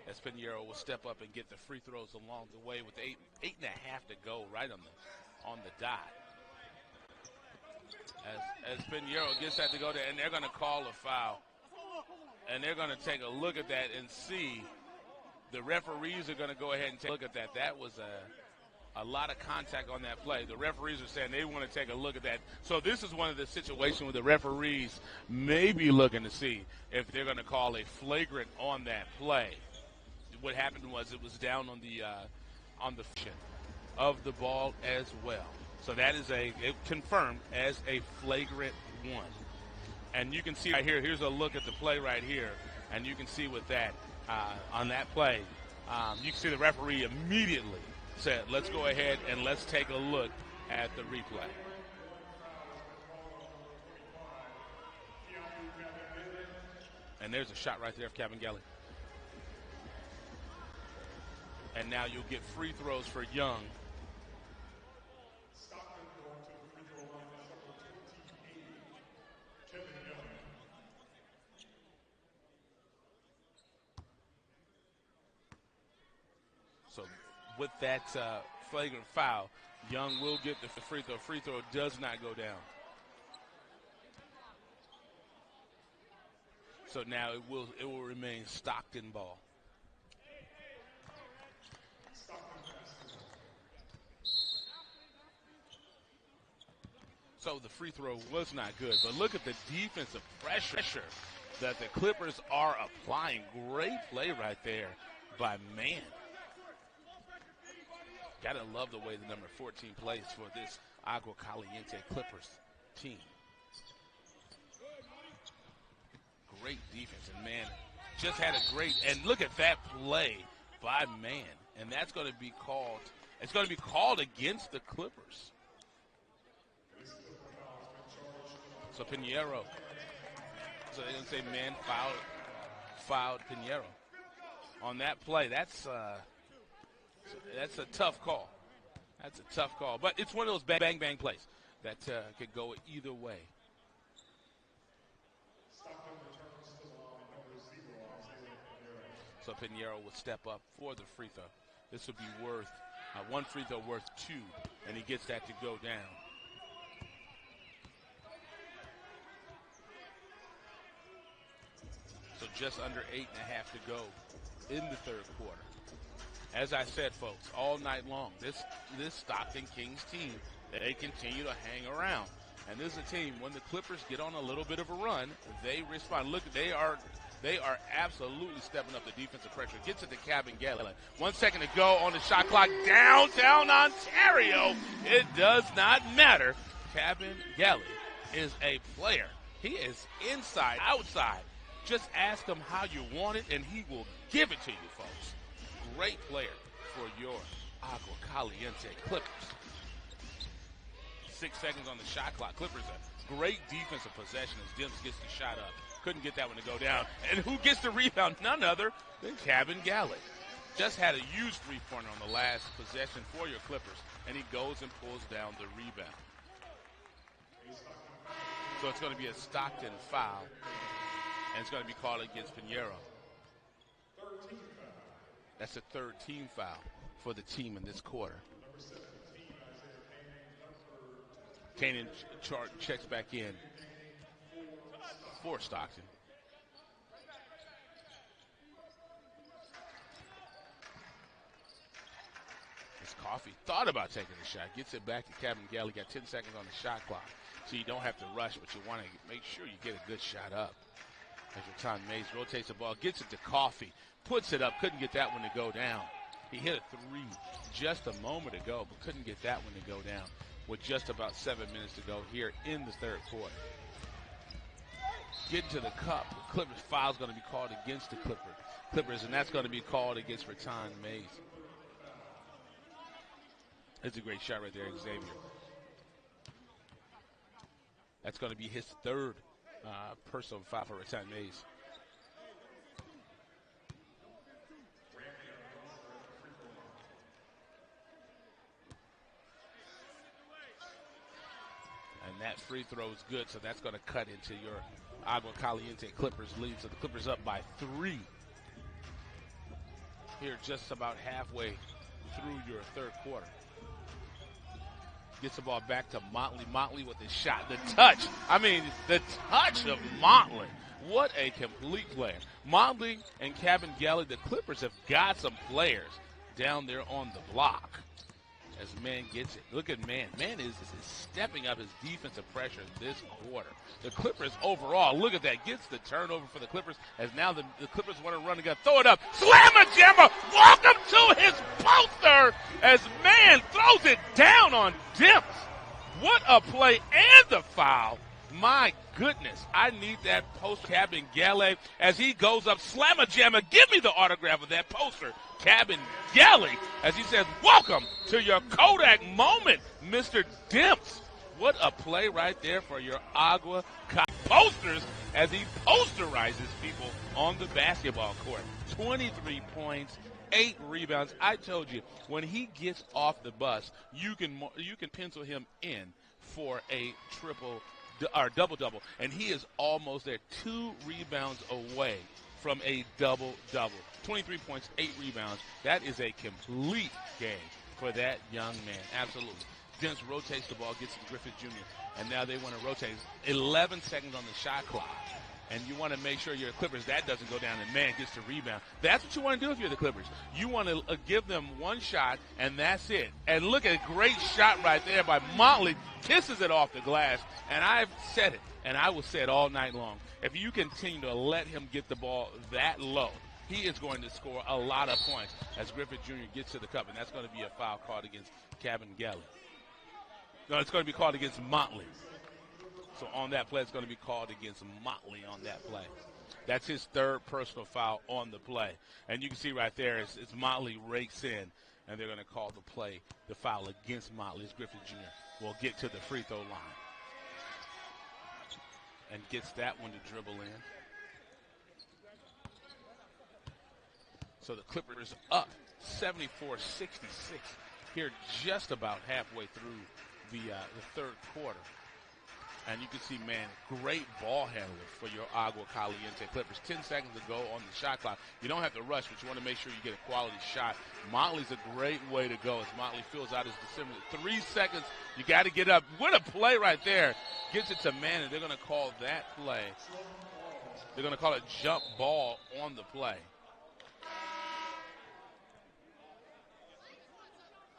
As Pinheiro will step up and get the free throws along the way with 8.5 to go right on the dot. As Pinheiro gets that to go there, and they're going to call a foul. And they're going to take a look at that and see. The referees are going to go ahead and take a look at that. That was a lot of contact on that play. The referees are saying they want to take a look at that. So this is one of the situations where the referees may be looking to see if they're going to call a flagrant on that play. What happened was it was down on the of the ball as well. So that is confirmed as a flagrant one. And you can see right here, here's a look at the play right here. And you can see with that, on that play, you can see the referee immediately said, let's go ahead and let's take a look at the replay. And there's a shot right there of Cabangeli. And now you'll get free throws for Young. Stockton going to the free throw line. That's number 28, Kevin Young. So with that flagrant foul, Young will get the free throw. Free throw does not go down. So now it will remain Stockton ball. So the free throw was not good, but look at the defensive pressure that the Clippers are applying. Great play right there by Mann. Gotta love the way the number 14 plays for this Agua Caliente Clippers team. Great defense, and Mann just had a great, and look at that play by Mann, and that's going to be called, it's going to be called against the Clippers. So Pinheiro, so they're going to say Mann fouled Pinheiro on that play. That's a tough call. That's a tough call, but it's one of those bang plays that could go either way. So Pinheiro will step up for the free throw. This will be worth one free throw worth 2, and he gets that to go down. So just under 8.5 to go in the third quarter. As I said, folks, all night long, this Stockton Kings team, they continue to hang around. And this is a team, when the Clippers get on a little bit of a run, they respond. Look, they are absolutely stepping up the defensive pressure. Gets it to Cabangeli. 1 second to go on the shot clock. Downtown Ontario. It does not matter. Cabangeli is a player. He is inside, outside. Just ask him how you want it, and he will give it to you, folks. Great player for your Agua Caliente Clippers. 6 seconds on the shot clock. Clippers a great defensive possession as Dims gets the shot up. Couldn't get that one to go down. And who gets the rebound? None other than Cabangeli. Just had a huge three-pointer on the last possession for your Clippers, and he goes and pulls down the rebound. So it's going to be a Stockton foul, and it's going to be called against Pinheiro. That's a third team foul for the team in this quarter. Kanan checks back in for Stockton. As Coffee thought about taking the shot, gets it back to Cabangeli. Got 10 seconds on the shot clock, so you don't have to rush, but you want to make sure you get a good shot up. As your time Mays rotates the ball, gets it to Coffee, puts it up, couldn't get that one to go down. He hit a three just a moment ago, but couldn't get that one to go down with just about 7 minutes to go here in the third quarter. Getting to the cup, the Clippers foul is going to be called against the Clippers, and that's going to be called against Raton Mays. That's a great shot right there, Xavier. That's going to be his third Personal foul for Raton Mays. And that free throw is good, so that's going to cut into your Agua Caliente Clippers lead. So the Clippers up by 3 here just about halfway through your third quarter. Gets the ball back to Motley. Motley with the shot. The touch. I mean, the touch of Motley. What a complete player. Motley and Cabin Galley, the Clippers have got some players down there on the block. As Man gets it. Look at Man. Man is stepping up his defensive pressure this quarter. The Clippers overall, look at that. Gets the turnover for the Clippers as now the Clippers want to run and go. Throw it up. Slamma-jamma. Welcome to his poster as Man throws it down on Dimps. What a play and the foul. My goodness, I need that post. Cabin Galley as he goes up. Slamma-jamma. Give me the autograph of that poster. Cabin Galley as he says, welcome to your Kodak moment, Mr. Dimps. What a play right there for your Agua posters as he posterizes people on the basketball court. 23 points, 8 rebounds. I told you, when he gets off the bus, you can pencil him in for a double-double, and he is almost there. 2 rebounds away from a double-double. 23 points, 8 rebounds. That is a complete game for that young man. Absolutely. Dimps rotates the ball, gets it to Griffith Jr., and now they want to rotate. 11 seconds on the shot clock, and you want to make sure your Clippers, that doesn't go down, and Man gets to rebound. That's what you want to do if you're the Clippers. You want to give them one shot, and that's it. And look at a great shot right there by Motley. Kisses it off the glass, and I've said it, and I will say it all night long. If you continue to let him get the ball that low, he is going to score a lot of points as Griffith Jr. gets to the cup, and that's going to be a foul called against Cabin Galley. No, it's going to be called against Motley. So on that play, it's going to be called against Motley on that play. That's his third personal foul on the play. And you can see right there, it's Motley rakes in, and they're going to call the foul against Motley as Griffith Jr. will get to the free throw line. And gets that one to dribble in. So the Clippers up 74-66 here just about halfway through the third quarter. And you can see, Man, great ball handling for your Agua Caliente Clippers. 10 seconds to go on the shot clock. You don't have to rush, but you want to make sure you get a quality shot. Motley's a great way to go as Motley fills out his December. 3 seconds, you got to get up. What a play right there. Gets it to Man, and they're going to call that play. They're going to call it jump ball on the play.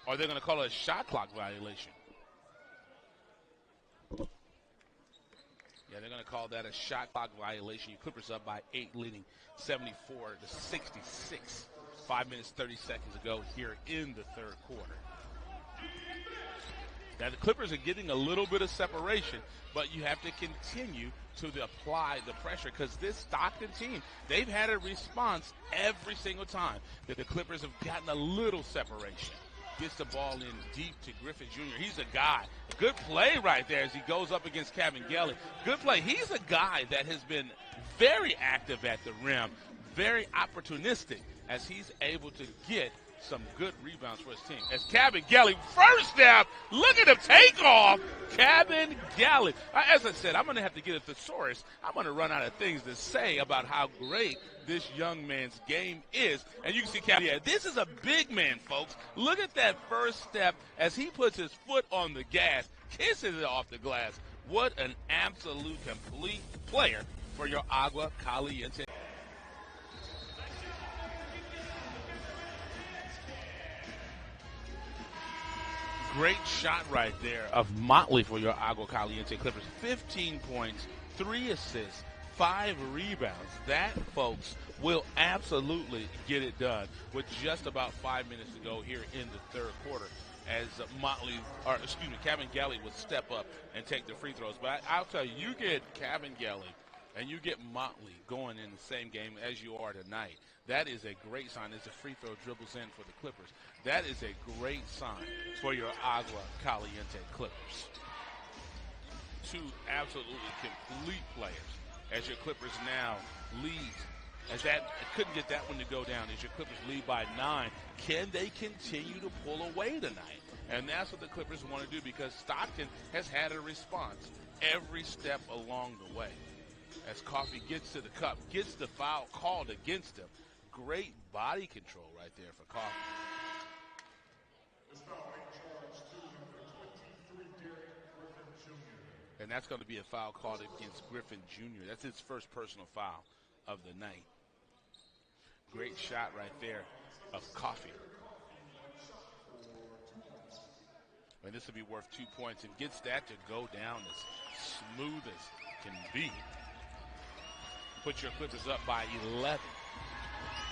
Or they're going to call it a shot clock violation. Yeah, they're going to call that a shot clock violation. You Clippers up by 8, leading 74-66. 5 minutes, 30 seconds to go here in the third quarter. Now, the Clippers are getting a little bit of separation, but you have to continue to apply the pressure because this Stockton team, they've had a response every single time that the Clippers have gotten a little separation. Gets the ball in deep to Griffith Jr. He's a guy. Good play right there as he goes up against Cabin Galley. Good play. He's a guy that has been very active at the rim, very opportunistic as he's able to get some good rebounds for his team. As Cabin Galley, first step, look at him take off. Cabin Galley. As I said, I'm going to have to get a thesaurus. I'm going to run out of things to say about how great this young man's game is. And you can see Cabin Galley. This is a big man, folks. Look at that first step as he puts his foot on the gas, kisses it off the glass. What an absolute complete player for your Agua Caliente. Great shot right there of Motley for your Agua Caliente Clippers. 15 points, 3 assists, 5 rebounds. That, folks, will absolutely get it done with just about 5 minutes to go here in the third quarter as Cabin Galley would step up and take the free throws. But I'll tell you, you get Cabin Galley and you get Motley going in the same game as you are tonight. That is a great sign as the free throw dribbles in for the Clippers. That is a great sign for your Agua Caliente Clippers. two absolutely complete players as your Clippers now lead. As that couldn't get that one to go down as your Clippers lead by 9. Can they continue to pull away tonight? And that's what the Clippers want to do because Stockton has had a response every step along the way. As Coffee gets to the cup, gets the foul called against him. Great body control right there for Coffee. This foul being charged to number 23, Derek Griffin Jr. And that's going to be a foul called against Griffin Jr. That's his first personal foul of the night. Great shot right there of Coffee. And this will be worth 2 points and gets that to go down as smooth as can be. Put your Clippers up by 11.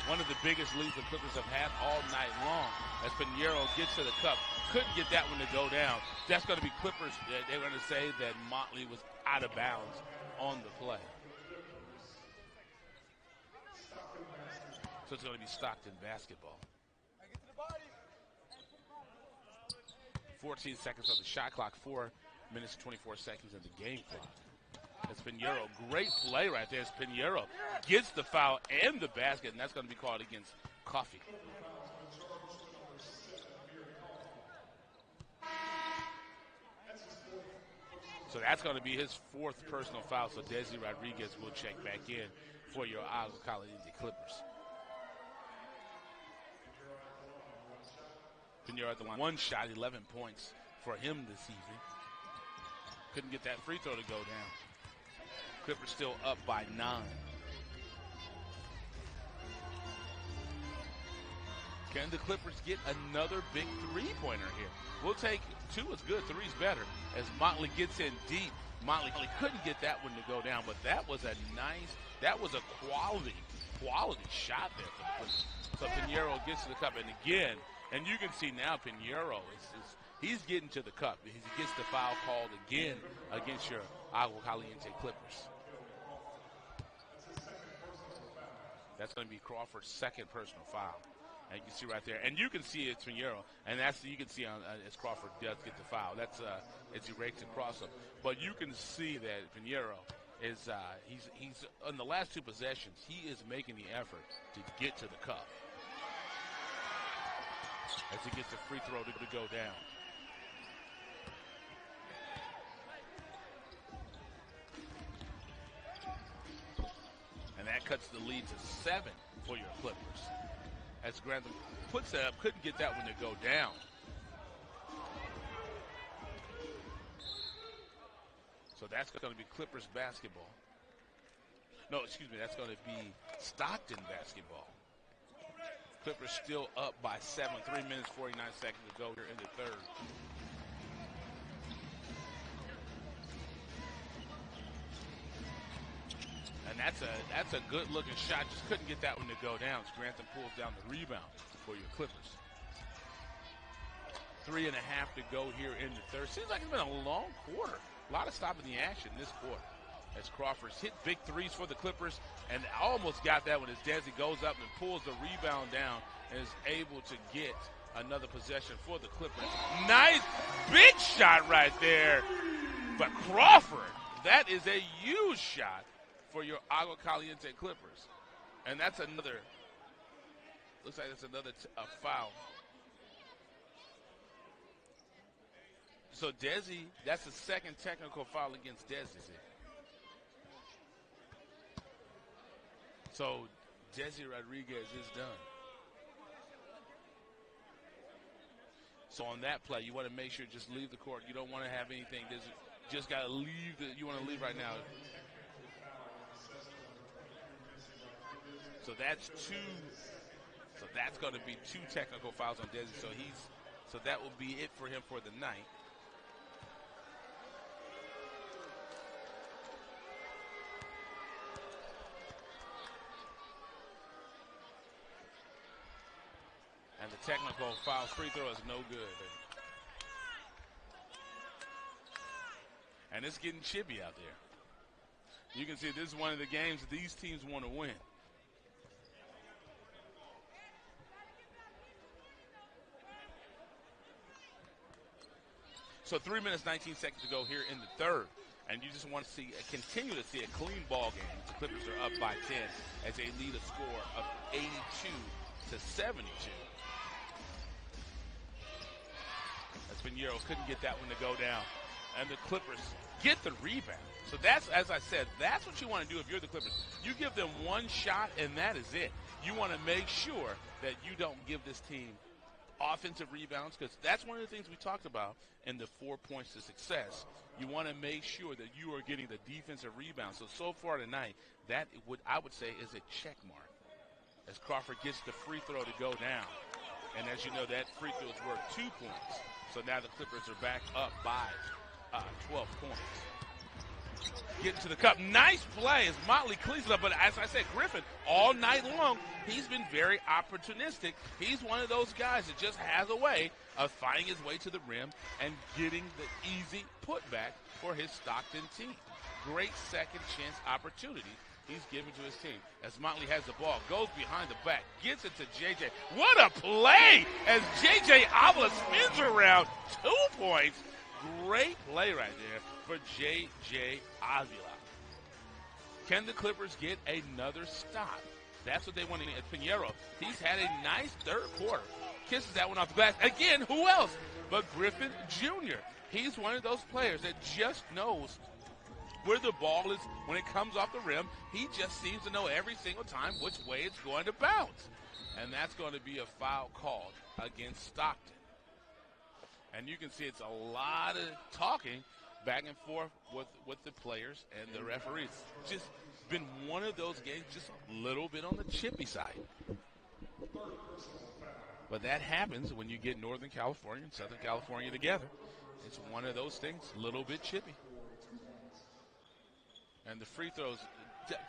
One of the biggest leads the Clippers have had all night long as Pinheiro gets to the cup. Couldn't get that one to go down. That's going to be Clippers. They're going to say that Motley was out of bounds on the play. So it's going to be Stockton basketball. 14 seconds on the shot clock, 4 minutes, 24 seconds in the game clock. That's Pinheiro. Great play right there. As Pinheiro gets the foul and the basket, and that's going to be called against Coffee. So that's going to be his 4th personal foul. So Desi Rodriguez will check back in for your Agua Caliente Clippers. Pinheiro at the line. 1 shot, 11 points for him this evening. Couldn't get that free throw to go down. Clippers still up by 9. Can the Clippers get another big three-pointer here? We'll take 2 is good, 3's better. As Motley gets in deep, Motley couldn't get that one to go down, but that was a quality shot there for the Clippers. So Pinheiro gets to the cup, and again, and you can see now Pinheiro he's getting to the cup. He gets the foul called again against your Agua Caliente Clippers. That's going to be Crawford's 2nd personal foul. And you can see right there, and you can see it's Pinheiro, and you can see as Crawford does get the foul. That's as he rakes across him. But you can see that Pinheiro is he's on the last 2 possessions. He is making the effort to get to the cup as he gets the free throw to go down. And that cuts the lead to 7 for your Clippers. As Grantham puts that up, couldn't get that one to go down. So that's going to be Clippers basketball. No, excuse me, that's going to be Stockton basketball. Clippers still up by 7, 3 minutes, 49 seconds to go here in the 3rd. And that's a good-looking shot. Just couldn't get that one to go down. So Grantham pulls down the rebound for your Clippers. 3.5 to go here in the 3rd. Seems like it's been a long quarter. A lot of stopping the action this quarter. As Crawford's hit big 3s for the Clippers, and almost got that one as Desi goes up and pulls the rebound down and is able to get another possession for the Clippers. Nice big shot right there. But Crawford, that is a huge shot for your Agua Caliente Clippers. And that's another, looks like that's another foul. So Desi, that's the 2nd technical foul against Desi. So Desi Rodriguez is done. So on that play, you want to make sure just leave the court. You don't want to have anything. Just got to leave. You want to leave right now. So that's 2. So that's going to be 2 technical fouls on Desi. So that will be it for him for the night. And the technical foul free throw is no good. And it's getting chippy out there. You can see this is one of the games that these teams want to win. So 3 minutes, 19 seconds to go here in the 3rd. And you just want to continue to see a clean ball game. The Clippers are up by 10 as they lead a score of 82 to 72. As Pinheiro couldn't get that one to go down. And the Clippers get the rebound. So that's, as I said, that's what you want to do if you're the Clippers. You give them one shot, and that is it. You want to make sure that you don't give this team offensive rebounds, because that's one of the things we talked about in the 4 points to success. You want to make sure that you are getting the defensive rebounds. So far tonight, that I would say is a check mark as Crawford gets the free throw to go down. And as you know, that free throw is worth 2 points. So now the Clippers are back up by 12 points. Getting to the cup. Nice play as Motley cleans it up. But as I said, Griffin, all night long, he's been very opportunistic. He's one of those guys that just has a way of finding his way to the rim and getting the easy putback for his Stockton team. Great second chance opportunity he's given to his team. As Motley has the ball, goes behind the back, gets it to JJ. What a play as JJ Agua spins around. 2 points. Great play right there for J.J. Avila. Can the Clippers get another stop? That's what they want to get. Pinheiro, he's had a nice third quarter. Kisses that one off the glass. Again, who else but Griffin Jr.? He's one of those players that just knows where the ball is when it comes off the rim. He just seems to know every single time which way it's going to bounce. And that's going to be a foul called against Stockton. And you can see it's a lot of talking back and forth with the players and the referees. Just been one of those games just a little bit on the chippy side. But that happens when you get Northern California and Southern California together. It's one of those things, a little bit chippy. And the free throws,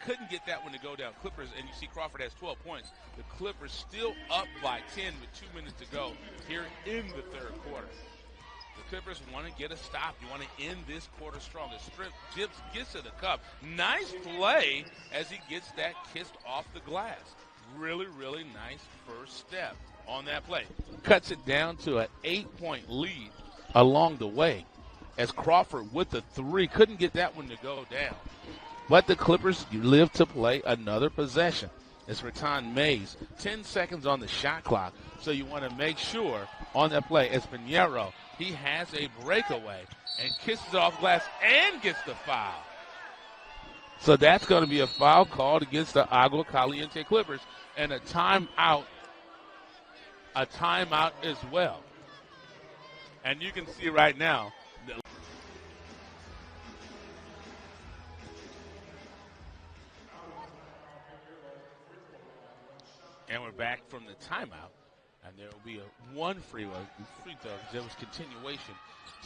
couldn't get that one to go down. Clippers, and you see Crawford has 12 points. The Clippers still up by 10 with 2 minutes to go here in the third quarter. The Clippers want to get a stop. You want to end this quarter strong. The strip gets to the cup. Nice play as he gets that kissed off the glass. Really, really nice first step on that play. Cuts it down to an 8-point lead along the way as Crawford with the three. Couldn't get that one to go down. But the Clippers live to play another possession. It's Raton Mays. 10 seconds on the shot clock. So you want to make sure on that play as Pinheiro, he has a breakaway and kisses it off glass and gets the foul. So that's going to be a foul called against the Agua Caliente Clippers and a timeout as well. And you can see right now, and we're back from the timeout, and there will be one free throw. There was continuation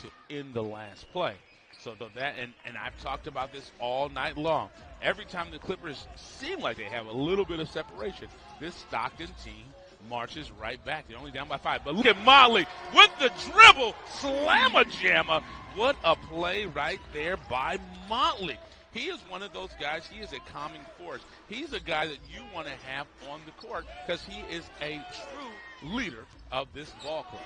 to end the last play. So that, and I've talked about this all night long. Every time the Clippers seem like they have a little bit of separation, this Stockton team marches right back. They're only down by 5. But look at Motley with the dribble, slamma-jamma. What a play right there by Motley. He is one of those guys, he is a calming force. He's a guy that you want to have on the court because he is a true leader of this ball club.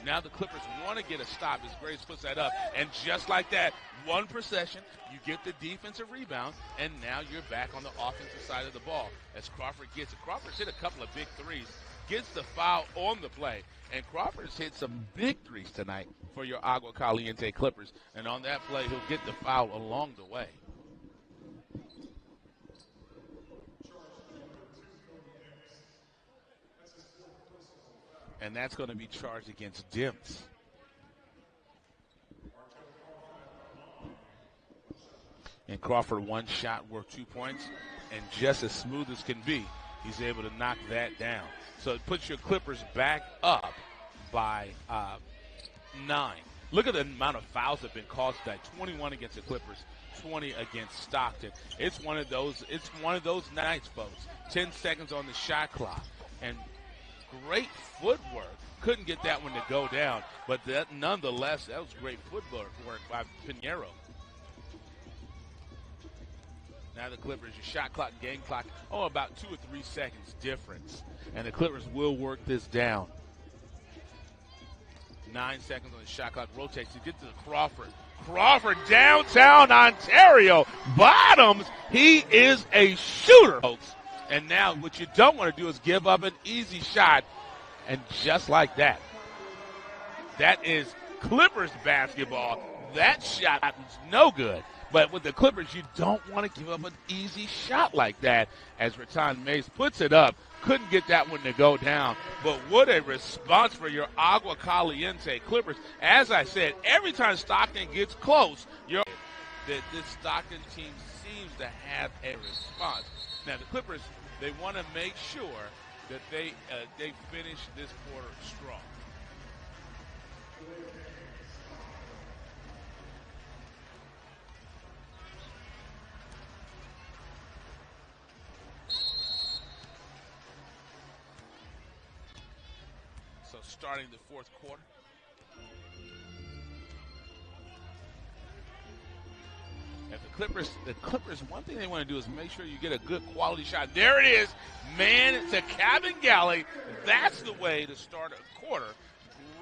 Now the Clippers want to get a stop as Grace puts that up. And just like that, one possession, you get the defensive rebound, and now you're back on the offensive side of the ball as Crawford gets it. Crawford's hit a couple of big threes, gets the foul on the play, and Crawford's hit some big threes tonight for your Agua Caliente Clippers. And on that play, he'll get the foul along the way. And that's going to be charged against Dimps. And Crawford, one shot worth 2 points. And just as smooth as can be, he's able to knock that down. So it puts your Clippers back up by 9. Look at the amount of fouls that have been called tonight. 21 against the Clippers, 20 against Stockton. It's one of those nights, folks. 10 seconds on the shot clock. And great footwork. Couldn't get that one to go down, but nonetheless, that was great footwork by Pinheiro. Now the Clippers, your shot clock, game clock, about 2 or 3 seconds difference. And the Clippers will work this down. 9 seconds on the shot clock, rotates. He gets to Crawford. Crawford, downtown Ontario, bottoms. He is a shooter, folks. And now what you don't want to do is give up an easy shot. And just like that, that is Clippers basketball. That shot was no good. But with the Clippers, you don't want to give up an easy shot like that. As Raton Mays puts it up, couldn't get that one to go down. But what a response for your Agua Caliente Clippers. As I said, every time Stockton gets close, that this Stockton team seems to have a response. Now the Clippers, they want to make sure that they finish this quarter strong. So starting the fourth quarter. And the Clippers, one thing they want to do is make sure you get a good quality shot. There it is. Man to Cabin Galley. That's the way to start a quarter.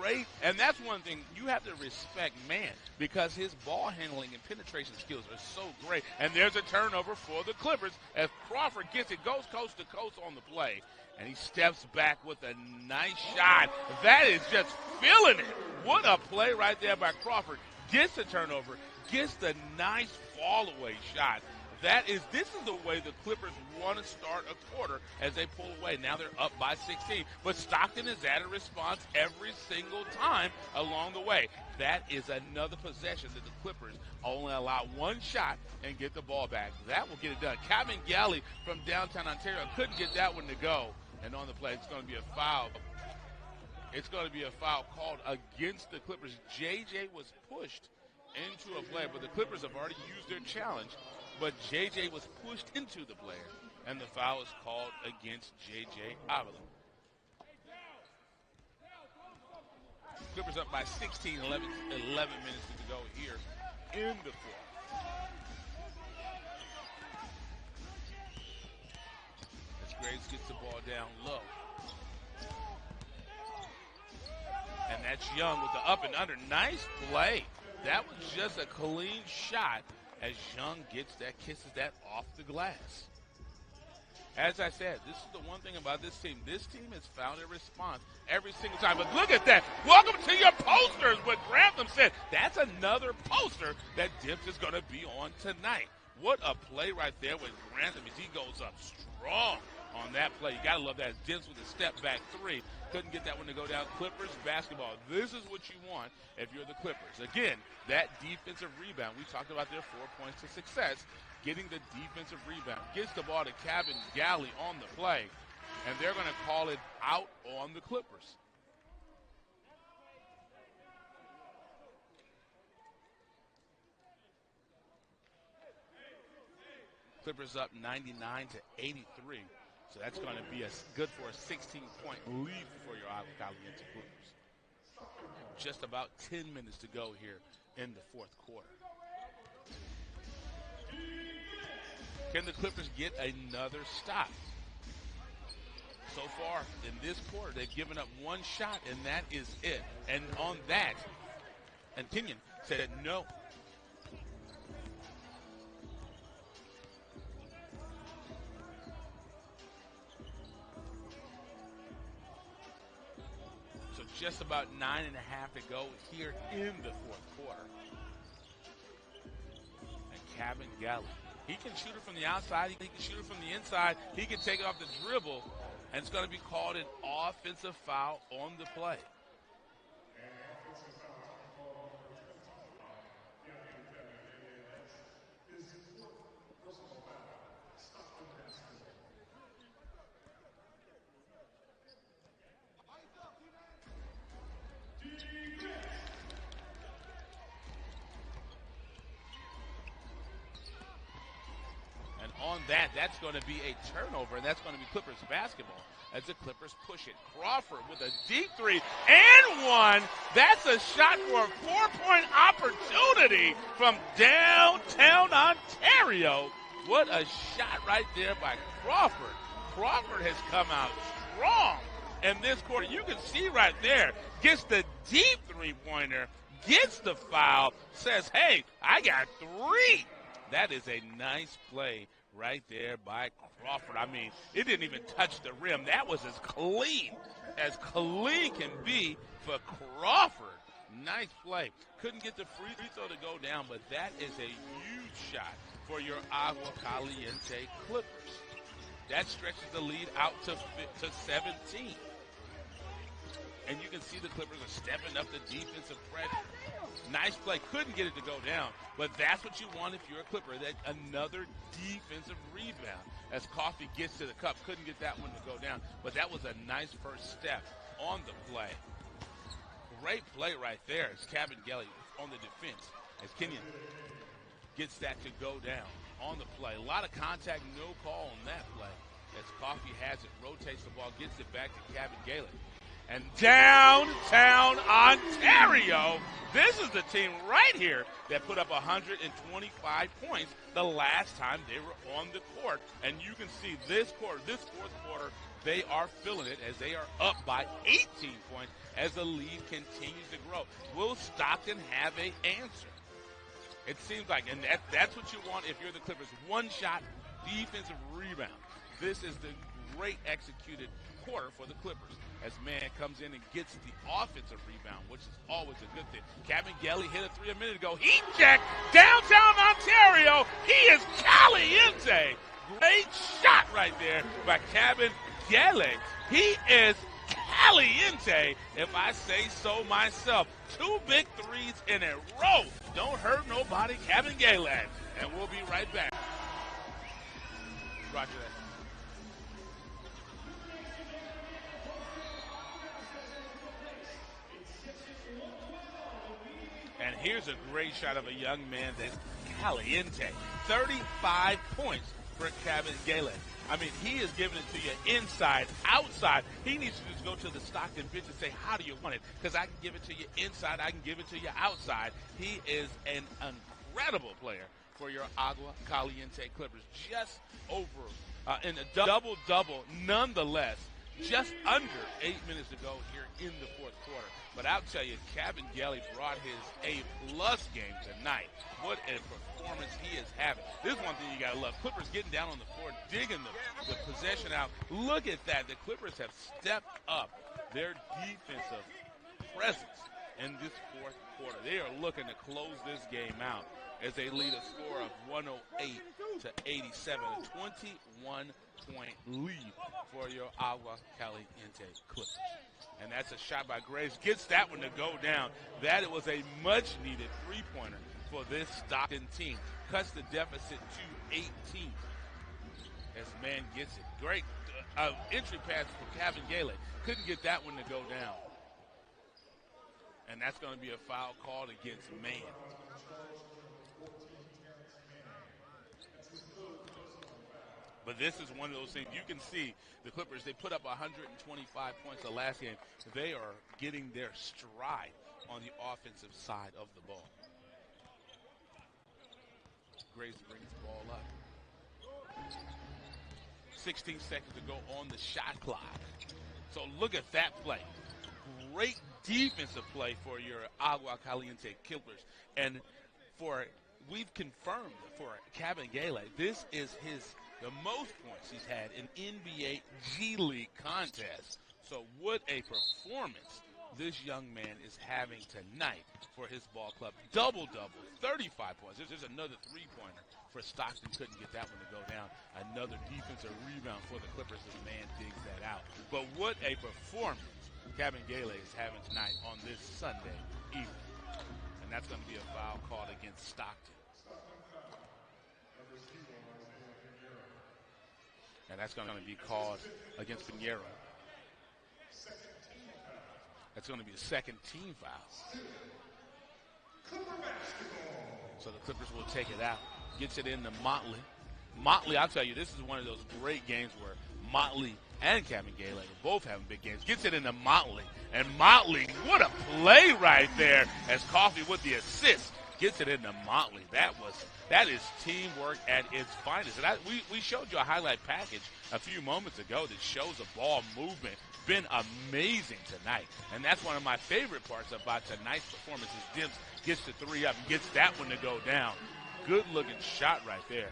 Great. And that's one thing you have to respect Man because his ball handling and penetration skills are so great. And there's a turnover for the Clippers as Crawford gets it, goes coast to coast on the play. And he steps back with a nice shot. That is just feeling it. What a play right there by Crawford. Gets the turnover, gets the nice fall-away shot. This is the way the Clippers want to start a quarter as they pull away. Now they're up by 16. But Stockton is at a response every single time along the way. That is another possession that the Clippers only allow one shot and get the ball back. That will get it done. Cabin Galley from downtown Ontario couldn't get that one to go. And on the play, it's going to be a foul. It's going to be a foul called against the Clippers. JJ was pushed into a play, but the Clippers have already used their challenge. But JJ was pushed into the player, and the foul is called against JJ Avila. Clippers up by 16, 11 minutes to go here in the fourth. As Graves gets the ball down low. And that's Young with the up and under. Nice play. That was just a clean shot as Young kisses that off the glass. As I said, this is the one thing about this team. This team has found a response every single time. But look at that. Welcome to your posters, what Grantham said. That's another poster that Dips is going to be on tonight. What a play right there with Grantham as he goes up strong on that play. You got to love that. Dips with a step-back three. Couldn't get that one to go down. Clippers basketball. This is what you want if you're the Clippers. Again, that defensive rebound. We talked about their 4 points to success. Getting the defensive rebound. Gets the ball to Cabin Galley on the play. And they're going to call it out on the Clippers. Clippers up 99 to 83. So that's going to be good for a 16-point lead for your Agua Caliente Clippers. Just about 10 minutes to go here in the fourth quarter. Can the Clippers get another stop? So far in this quarter, they've given up one shot, and that is it. And on that, and Kenyon said no. So just about 9.5 to go here in the fourth quarter. And Cabin Galley. He can shoot it from the outside. He can shoot it from the inside. He can take it off the dribble. And it's going to be called an offensive foul on the play. On that's going to be a turnover, and that's going to be Clippers basketball as the Clippers push it. Crawford with a deep three and one. That's a shot for a 4-point opportunity from downtown Ontario. What a shot right there by Crawford. Crawford has come out strong in this quarter. You can see right there, gets the deep three-pointer, gets the foul, says, hey, I got 3. That is a nice play right there by Crawford. I mean, it didn't even touch the rim. That was as clean can be for Crawford. Nice play. Couldn't get the free throw to go down, but that is a huge shot for your Agua Caliente Clippers. That stretches the lead out to 17. And you can see the Clippers are stepping up the defensive pressure. Nice play. Couldn't get it to go down, but that's what you want if you're a Clipper. That another defensive rebound as Coffee gets to the cup. Couldn't get that one to go down, but that was a nice first step on the play. Great play right there. It's Cabangeli on the defense as Kenyon gets that to go down on the play. A lot of contact, no call on that play. As Coffee has it, rotates the ball, gets it back to Cabangeli. And downtown Ontario, this is the team right here that put up 125 points the last time they were on the court. And you can see this fourth quarter, they are feeling it as they are up by 18 points as the lead continues to grow. Will Stockton have an answer? It seems like, and that's what you want if you're the Clippers. One shot, defensive rebound. This is the great executed quarter for the Clippers as man comes in and gets the offensive rebound, which is always a good thing. Cabangeli hit a 3 a minute ago. Heat check, downtown Ontario. He is Caliente. Great shot right there by Cabangeli. He is Caliente, if I say so myself. 2 big threes in a row. Don't hurt nobody, Cabangeli. And we'll be right back. Roger that. And here's a great shot of a young man that's Caliente. 35 points for Cabangeli. I mean, he is giving it to you inside, outside. He needs to just go to the Stockton bench and say, how do you want it? Because I can give it to you inside, I can give it to you outside. He is an incredible player for your Agua Caliente Clippers. Just over in a double-double, nonetheless. Just under 8 minutes to go here in the fourth quarter. But I'll tell you, Cabangeli brought his A-plus game tonight. What a performance he is having. This is one thing you got to love. Clippers getting down on the floor, digging the possession out. Look at that. The Clippers have stepped up their defensive presence in this fourth quarter. They are looking to close this game out as they lead a score of 108 to 87, a 21-point lead for your Agua Caliente Clippers. And that's a shot by Graves. Gets that one to go down. That was a much-needed three-pointer for this Stockton team. Cuts the deficit to 18 as man gets it. Great entry pass for Cabangeli. Couldn't get that one to go down. And that's going to be a foul called against Man. But this is one of those things. You can see the Clippers, they put up 125 points the last game. They are getting their stride on the offensive side of the ball. Graves brings the ball up. 16 seconds to go on the shot clock. So look at that play. Great defensive play for your Agua Caliente Clippers. And we've confirmed for Cabangeli, this is the most points he's had in NBA G League contests. So what a performance this young man is having tonight for his ball club. Double-double, 35 points. There's another three-pointer for Stockton. Couldn't get that one to go down. Another defensive rebound for the Clippers as man digs that out. But what a performance Cabangeli is having tonight on this Sunday evening. And that's going to be a foul called against Stockton. And that's going to be called against Pinheiro. That's going to be a second team foul. So the Clippers will take it out. Gets it into Motley. Motley, I'll tell you, this is one of those great games where Motley and Cabangeli are both having big games. Gets it into Motley. And Motley, what a play right there as Coffee with the assist. Gets it into Motley. That is teamwork at its finest. And we showed you a highlight package a few moments ago that shows a ball movement, been amazing tonight. And that's one of my favorite parts about tonight's performance is Dibbs gets the three up and gets that one to go down. Good-looking shot right there.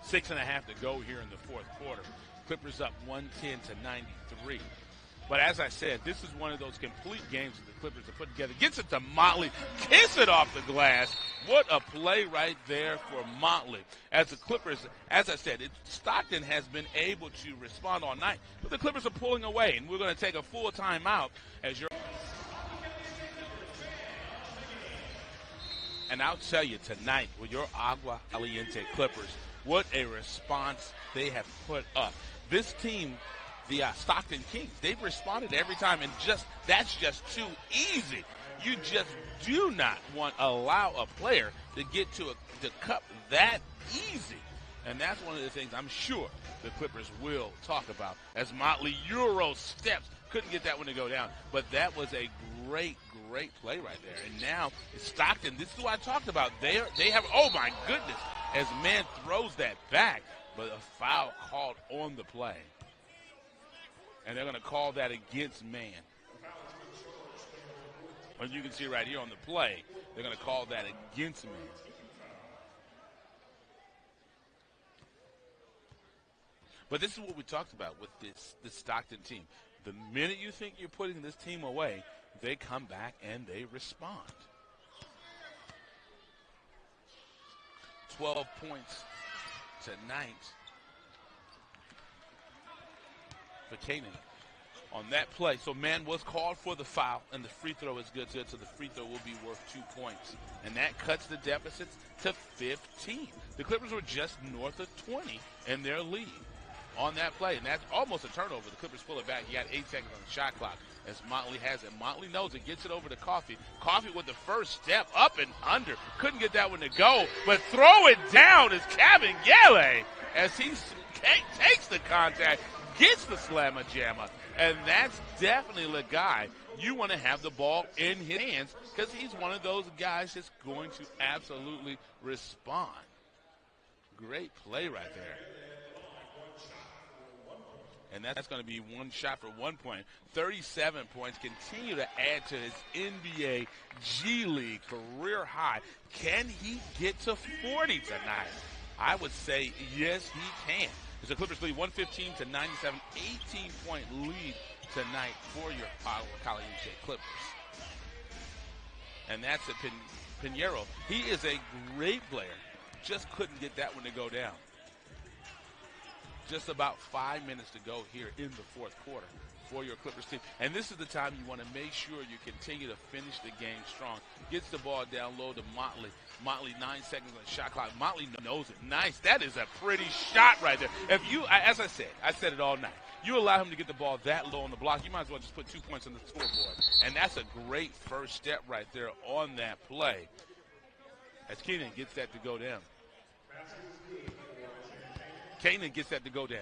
6.5 to go here in the fourth quarter. Clippers up 110-93. But as I said, this is one of those complete games that the Clippers have put together. Gets it to Motley. Kiss it off the glass. What a play right there for Motley. As the Clippers, as I said, Stockton has been able to respond all night. But the Clippers are pulling away, and we're going to take a full timeout as you're. And I'll tell you tonight, with your Agua Caliente Clippers, what a response they have put up. This team, the Stockton Kings, they've responded every time, and that's just too easy. You just do not want to allow a player to get to the cup that easy. And that's one of the things I'm sure the Clippers will talk about as Motley Euro steps. Couldn't get that one to go down. But that was a great play right there. And now Stockton, this is what I talked about. They have, oh my goodness, as man throws that back, but a foul called on the play. And they're going to call that against man. As you can see right here on the play, they're going to call that against man. But this is what we talked about with this Stockton team. The minute you think you're putting this team away, they come back and they respond. 12 points tonight for Kanan on that play. So man was called for the foul, and the free throw is good, so the free throw will be worth 2 points. And that cuts the deficits to 15. The Clippers were just north of 20 in their lead on that play, and that's almost a turnover. The Clippers pull it back. You got 8 seconds on the shot clock as Motley has it. Motley knows it, gets it over to Coffee. Coffee with the first step, up and under. Couldn't get that one to go, but throw it down is Cabangele as he takes the contact, gets the slammer jammer, and that's definitely the guy you want to have the ball in his hands because he's one of those guys that's going to absolutely respond. Great play right there. And that's going to be one shot for 1 point. 37 points. Continue to add to his NBA G League career high. Can he get to 40 tonight? I would say yes, he can. It's the Clippers lead 115-97. 18-point lead tonight for your Agua Caliente Clippers. And that's a Pinheiro. He is a great player. Just couldn't get that one to go down. Just about 5 minutes to go here in the fourth quarter for your Clippers team. And this is the time you want to make sure you continue to finish the game strong. Gets the ball down low to Motley. Motley, 9 seconds on the shot clock. Motley knows it. Nice. That is a pretty shot right there. If you, as I said it all night. You allow him to get the ball that low on the block, you might as well just put 2 points on the scoreboard. And that's a great first step right there on that play. As Keenan gets that to go down. Kanan gets that to go down.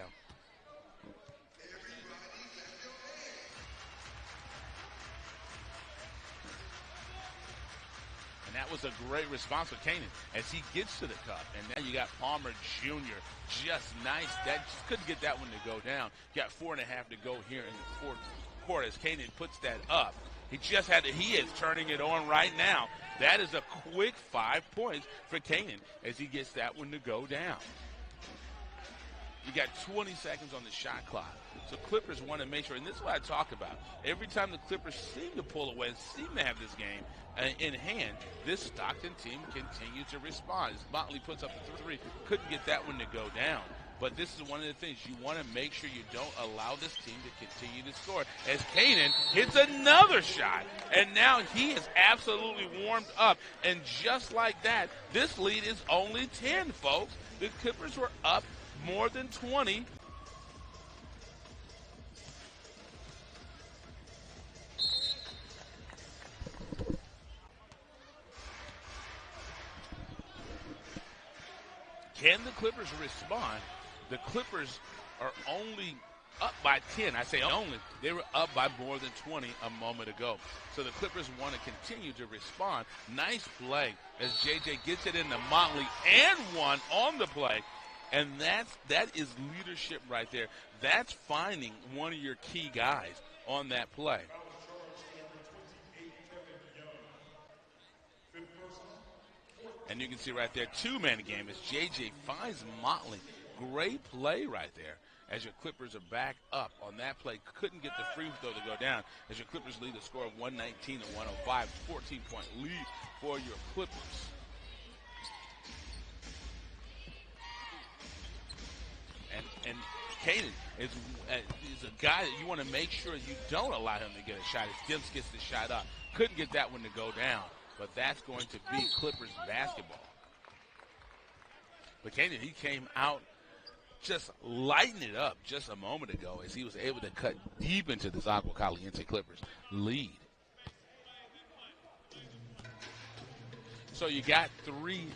And that was a great response for Kanan as he gets to the cup. And now you got Palmer Jr. Just nice. That just couldn't get that one to go down. Got 4.5 to go here in the fourth quarter as Kanan puts that up. He just had to, he is turning it on right now. That is a quick 5 points for Kanan as he gets that one to go down. You got 20 seconds on the shot clock. So Clippers want to make sure, and this is what I talk about. Every time the Clippers seem to pull away and seem to have this game in hand, this Stockton team continues to respond. As Motley puts up the 3, couldn't get that one to go down. But this is one of the things you want to make sure you don't allow this team to continue to score. As Kanan hits another shot, and now he is absolutely warmed up. And just like that, this lead is only 10, folks. The Clippers were up more than 20. Can the Clippers respond? The Clippers are only up by 10. I say only. They were up by more than 20 a moment ago. So the Clippers want to continue to respond. Nice play as JJ gets it into Motley and one on the play. And that is leadership right there. That's finding one of your key guys on that play. And you can see right there, two-man game as J.J. finds Motley. Great play right there as your Clippers are back up on that play. Couldn't get the free throw to go down as your Clippers lead a score of 119 to 105. 14-point lead for your Clippers. And Caden is a guy that you want to make sure you don't allow him to get a shot. As Dimps gets the shot up. Couldn't get that one to go down. But that's going to be Clippers basketball. But Caden, he came out just lighting it up just a moment ago as he was able to cut deep into this Agua Caliente Clippers lead. So you got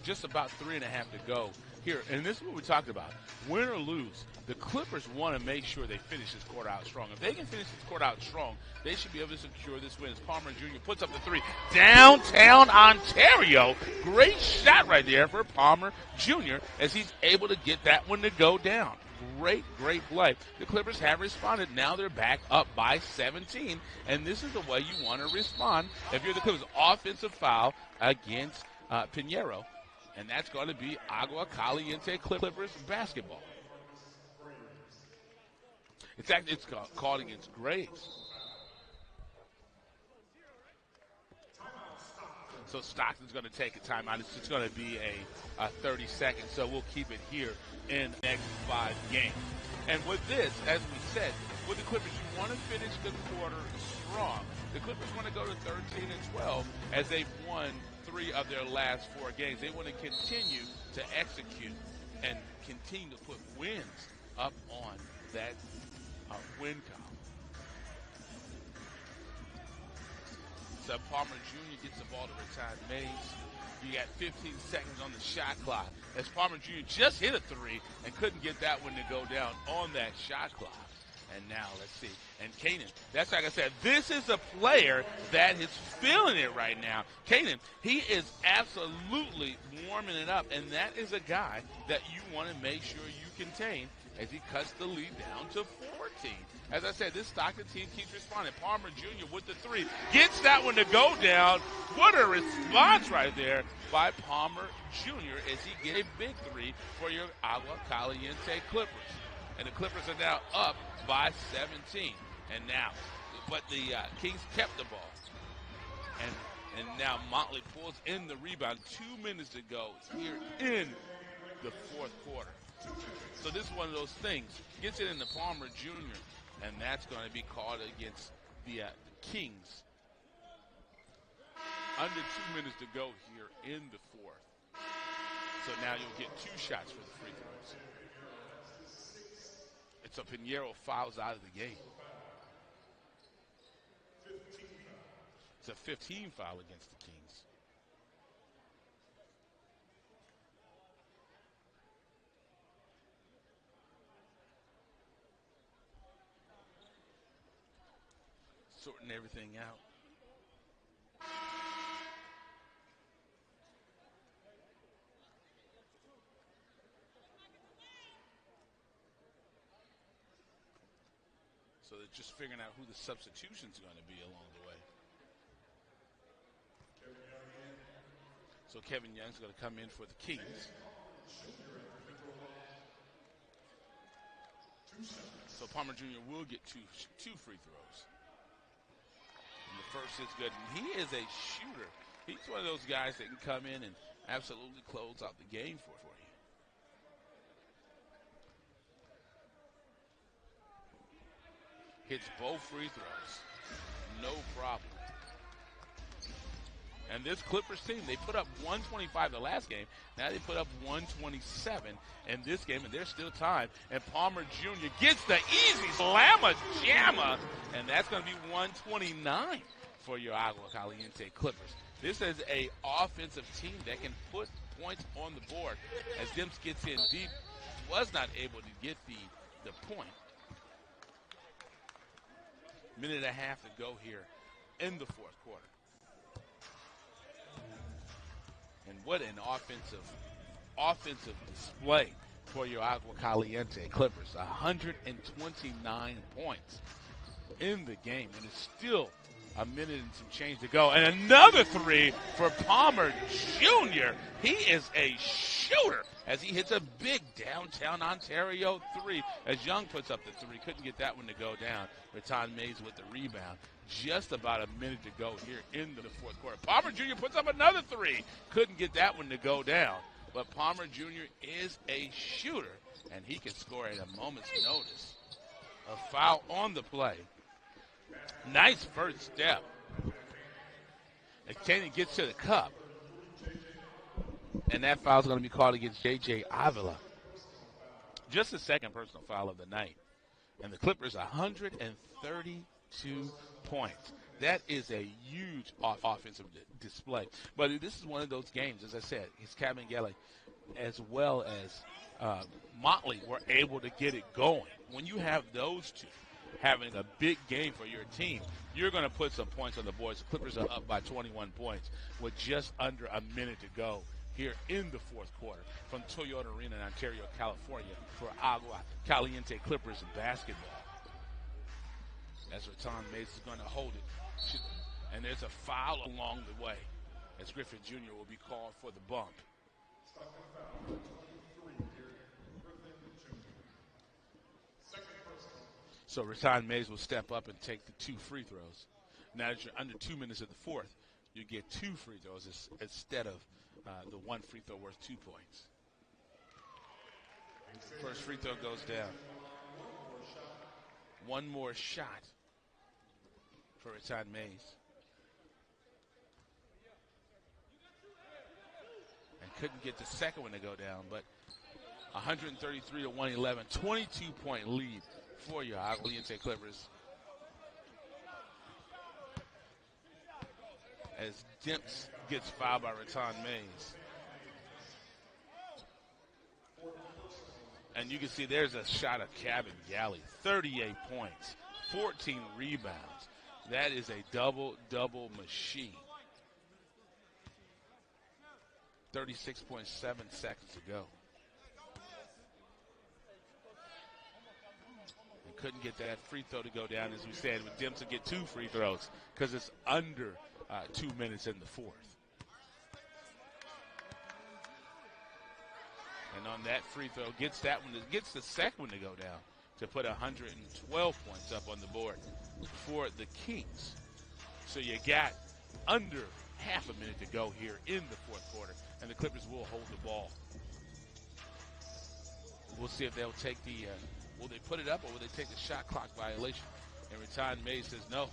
just about 3.5 to go here. And this is what we talked about. Win or lose, the Clippers want to make sure they finish this quarter out strong. If they can finish this quarter out strong, they should be able to secure this win. As Palmer Jr. puts up the three. Downtown Ontario. Great shot right there for Palmer Jr. as he's able to get that one to go down. Great play. The Clippers have responded. Now they're back up by 17. And this is the way you want to respond if you're the Clippers. Offensive foul against Pinheiro. And that's going to be Agua Caliente Clippers basketball. It's called against Graves. So Stockton's going to take a timeout. It's just going to be a 30 seconds. So we'll keep it here in the next 5 games. And with this, as we said, with the Clippers, you want to finish the quarter strong. The Clippers want to go to 13-12 as they've won 3 of their last 4 games. They want to continue to execute and continue to put wins up on that win column. So Palmer Jr. gets the ball to Retired Mays. You got 15 seconds on the shot clock as Palmer Jr. just hit a 3 and couldn't get that one to go down on that shot clock. And now, let's see. And Kanan, that's like I said, this is a player that is feeling it right now. Kanan, he is absolutely warming it up, and that is a guy that you want to make sure you contain as he cuts the lead down to 14. As I said, this Stockton team keeps responding. Palmer Jr. with the 3. Gets that one to go down. What a response right there by Palmer Jr. as he gets a big 3 for your Agua Caliente Clippers. And the Clippers are now up by 17. And now, but the Kings kept the ball. And now Motley pulls in the rebound. 2 minutes to go here in the 4th quarter. So this is one of those things. Gets it into Palmer Jr., and that's going to be called against the Kings. Under 2 minutes to go here in the 4th. So now you'll get 2 shots for the free throws. It's a Pinheiro fouls out of the game. It's a 15 foul against the Kings. Sorting everything out. So they're just figuring out who the substitution's going to be along the way. So Kevin Young's going to come in for the Kings. So Palmer Jr. will get two free throws. And the first is good. And he is a shooter. He's one of those guys that can come in and absolutely close out the game for you. Hits both free throws. No problem. And this Clippers team, they put up 125 the last game. Now they put up 127 in this game, and there's still time. And Palmer Jr. gets the easy slamma jamma, and that's going to be 129 for your Agua Caliente Clippers. This is a offensive team that can put points on the board. As Dimps gets in deep, was not able to get the point. Minute and a half to go here in the 4th quarter. And what an offensive display for your Agua Caliente Clippers. 129 points in the game, and it's still a minute and some change to go. And another three for Palmer Jr. He is a shooter as he hits a big downtown Ontario three. As Young puts up the three, couldn't get that one to go down. Raton Mays with the rebound. Just about a minute to go here into the fourth quarter. Palmer Jr. puts up another three. Couldn't get that one to go down. But Palmer Jr. is a shooter, and he can score at a moment's notice. A foul on the play. Nice first step. And Kenny gets to the cup. And that foul is going to be called against J.J. Avila. Just the second personal foul of the night. And the Clippers 132 points. That is a huge offensive display. But this is one of those games, as I said, it's Kabengele as well as Motley were able to get it going. When you have those two having a big game for your team, you're going to put some points on the board. The Clippers are up by 21 points with just under a minute to go here in the fourth quarter from Toyota Arena in Ontario, California for Agua Caliente Clippers basketball. As Raton Mays is going to hold it. And there's a foul along the way as Griffin Jr. will be called for the bump. Stockton foul, 23, Griffin Jr. Second personal. So Raton Mays will step up and take the two free throws. Now that you're under 2 minutes of the fourth, you get two free throws instead of the one free throw worth 2 points. First free throw goes down. One more shot for Raton Mays. And couldn't get the second one to go down, but 133 to 111, 22-point lead for your Agua Caliente Clippers. As Dimps gets fouled by Raton Mays. And you can see there's a shot of Kabengele, 38 points, 14 rebounds. That is a double-double machine. 36.7 seconds to go. And couldn't get that free throw to go down, as we said, with Dimps to get two free throws because it's under 2 minutes in the fourth. And on that free throw, gets the second one to go down to put 112 points up on the board for the Kings. So you got under half a minute to go here in the fourth quarter, and the Clippers will hold the ball. We'll see if they'll take will they put it up or will they take the shot clock violation? And Raton Mays says, no,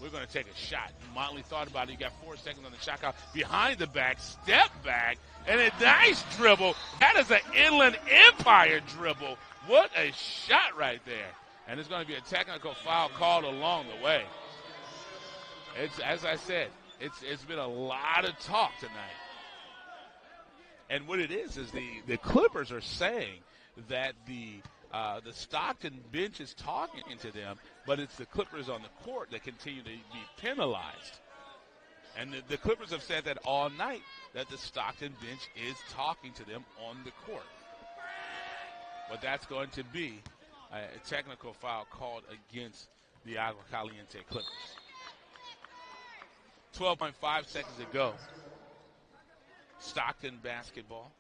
we're going to take a shot. Motley thought about it. He got 4 seconds on the shot clock. Behind the back, step back, and a nice dribble. That is an Inland Empire dribble. What a shot right there. And there's going to be a technical foul called along the way. It's, as I said, it's been a lot of talk tonight. And what it is the Clippers are saying that the Stockton bench is talking to them, but it's the Clippers on the court that continue to be penalized. And the Clippers have said that all night, that the Stockton bench is talking to them on the court. But that's going to be a technical foul called against the Agua Caliente Clippers. 12.5 seconds to go. Stockton basketball.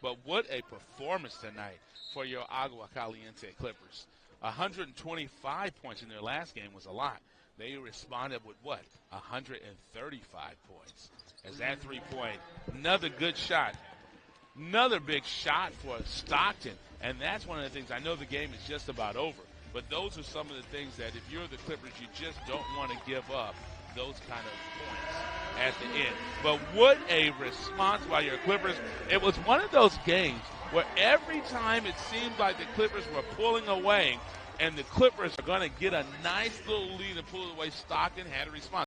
But what a performance tonight for your Agua Caliente Clippers. 125 points in their last game was a lot. They responded with what? 135 points. As that three-point, another good shot. Another big shot for Stockton. And that's one of the things. I know the game is just about over, but those are some of the things that if you're the Clippers, you just don't want to give up those kind of points at the end. But what a response by your Clippers. It was one of those games where every time it seemed like the Clippers were pulling away and the Clippers are going to get a nice little lead and pull it away, Stockton had a response.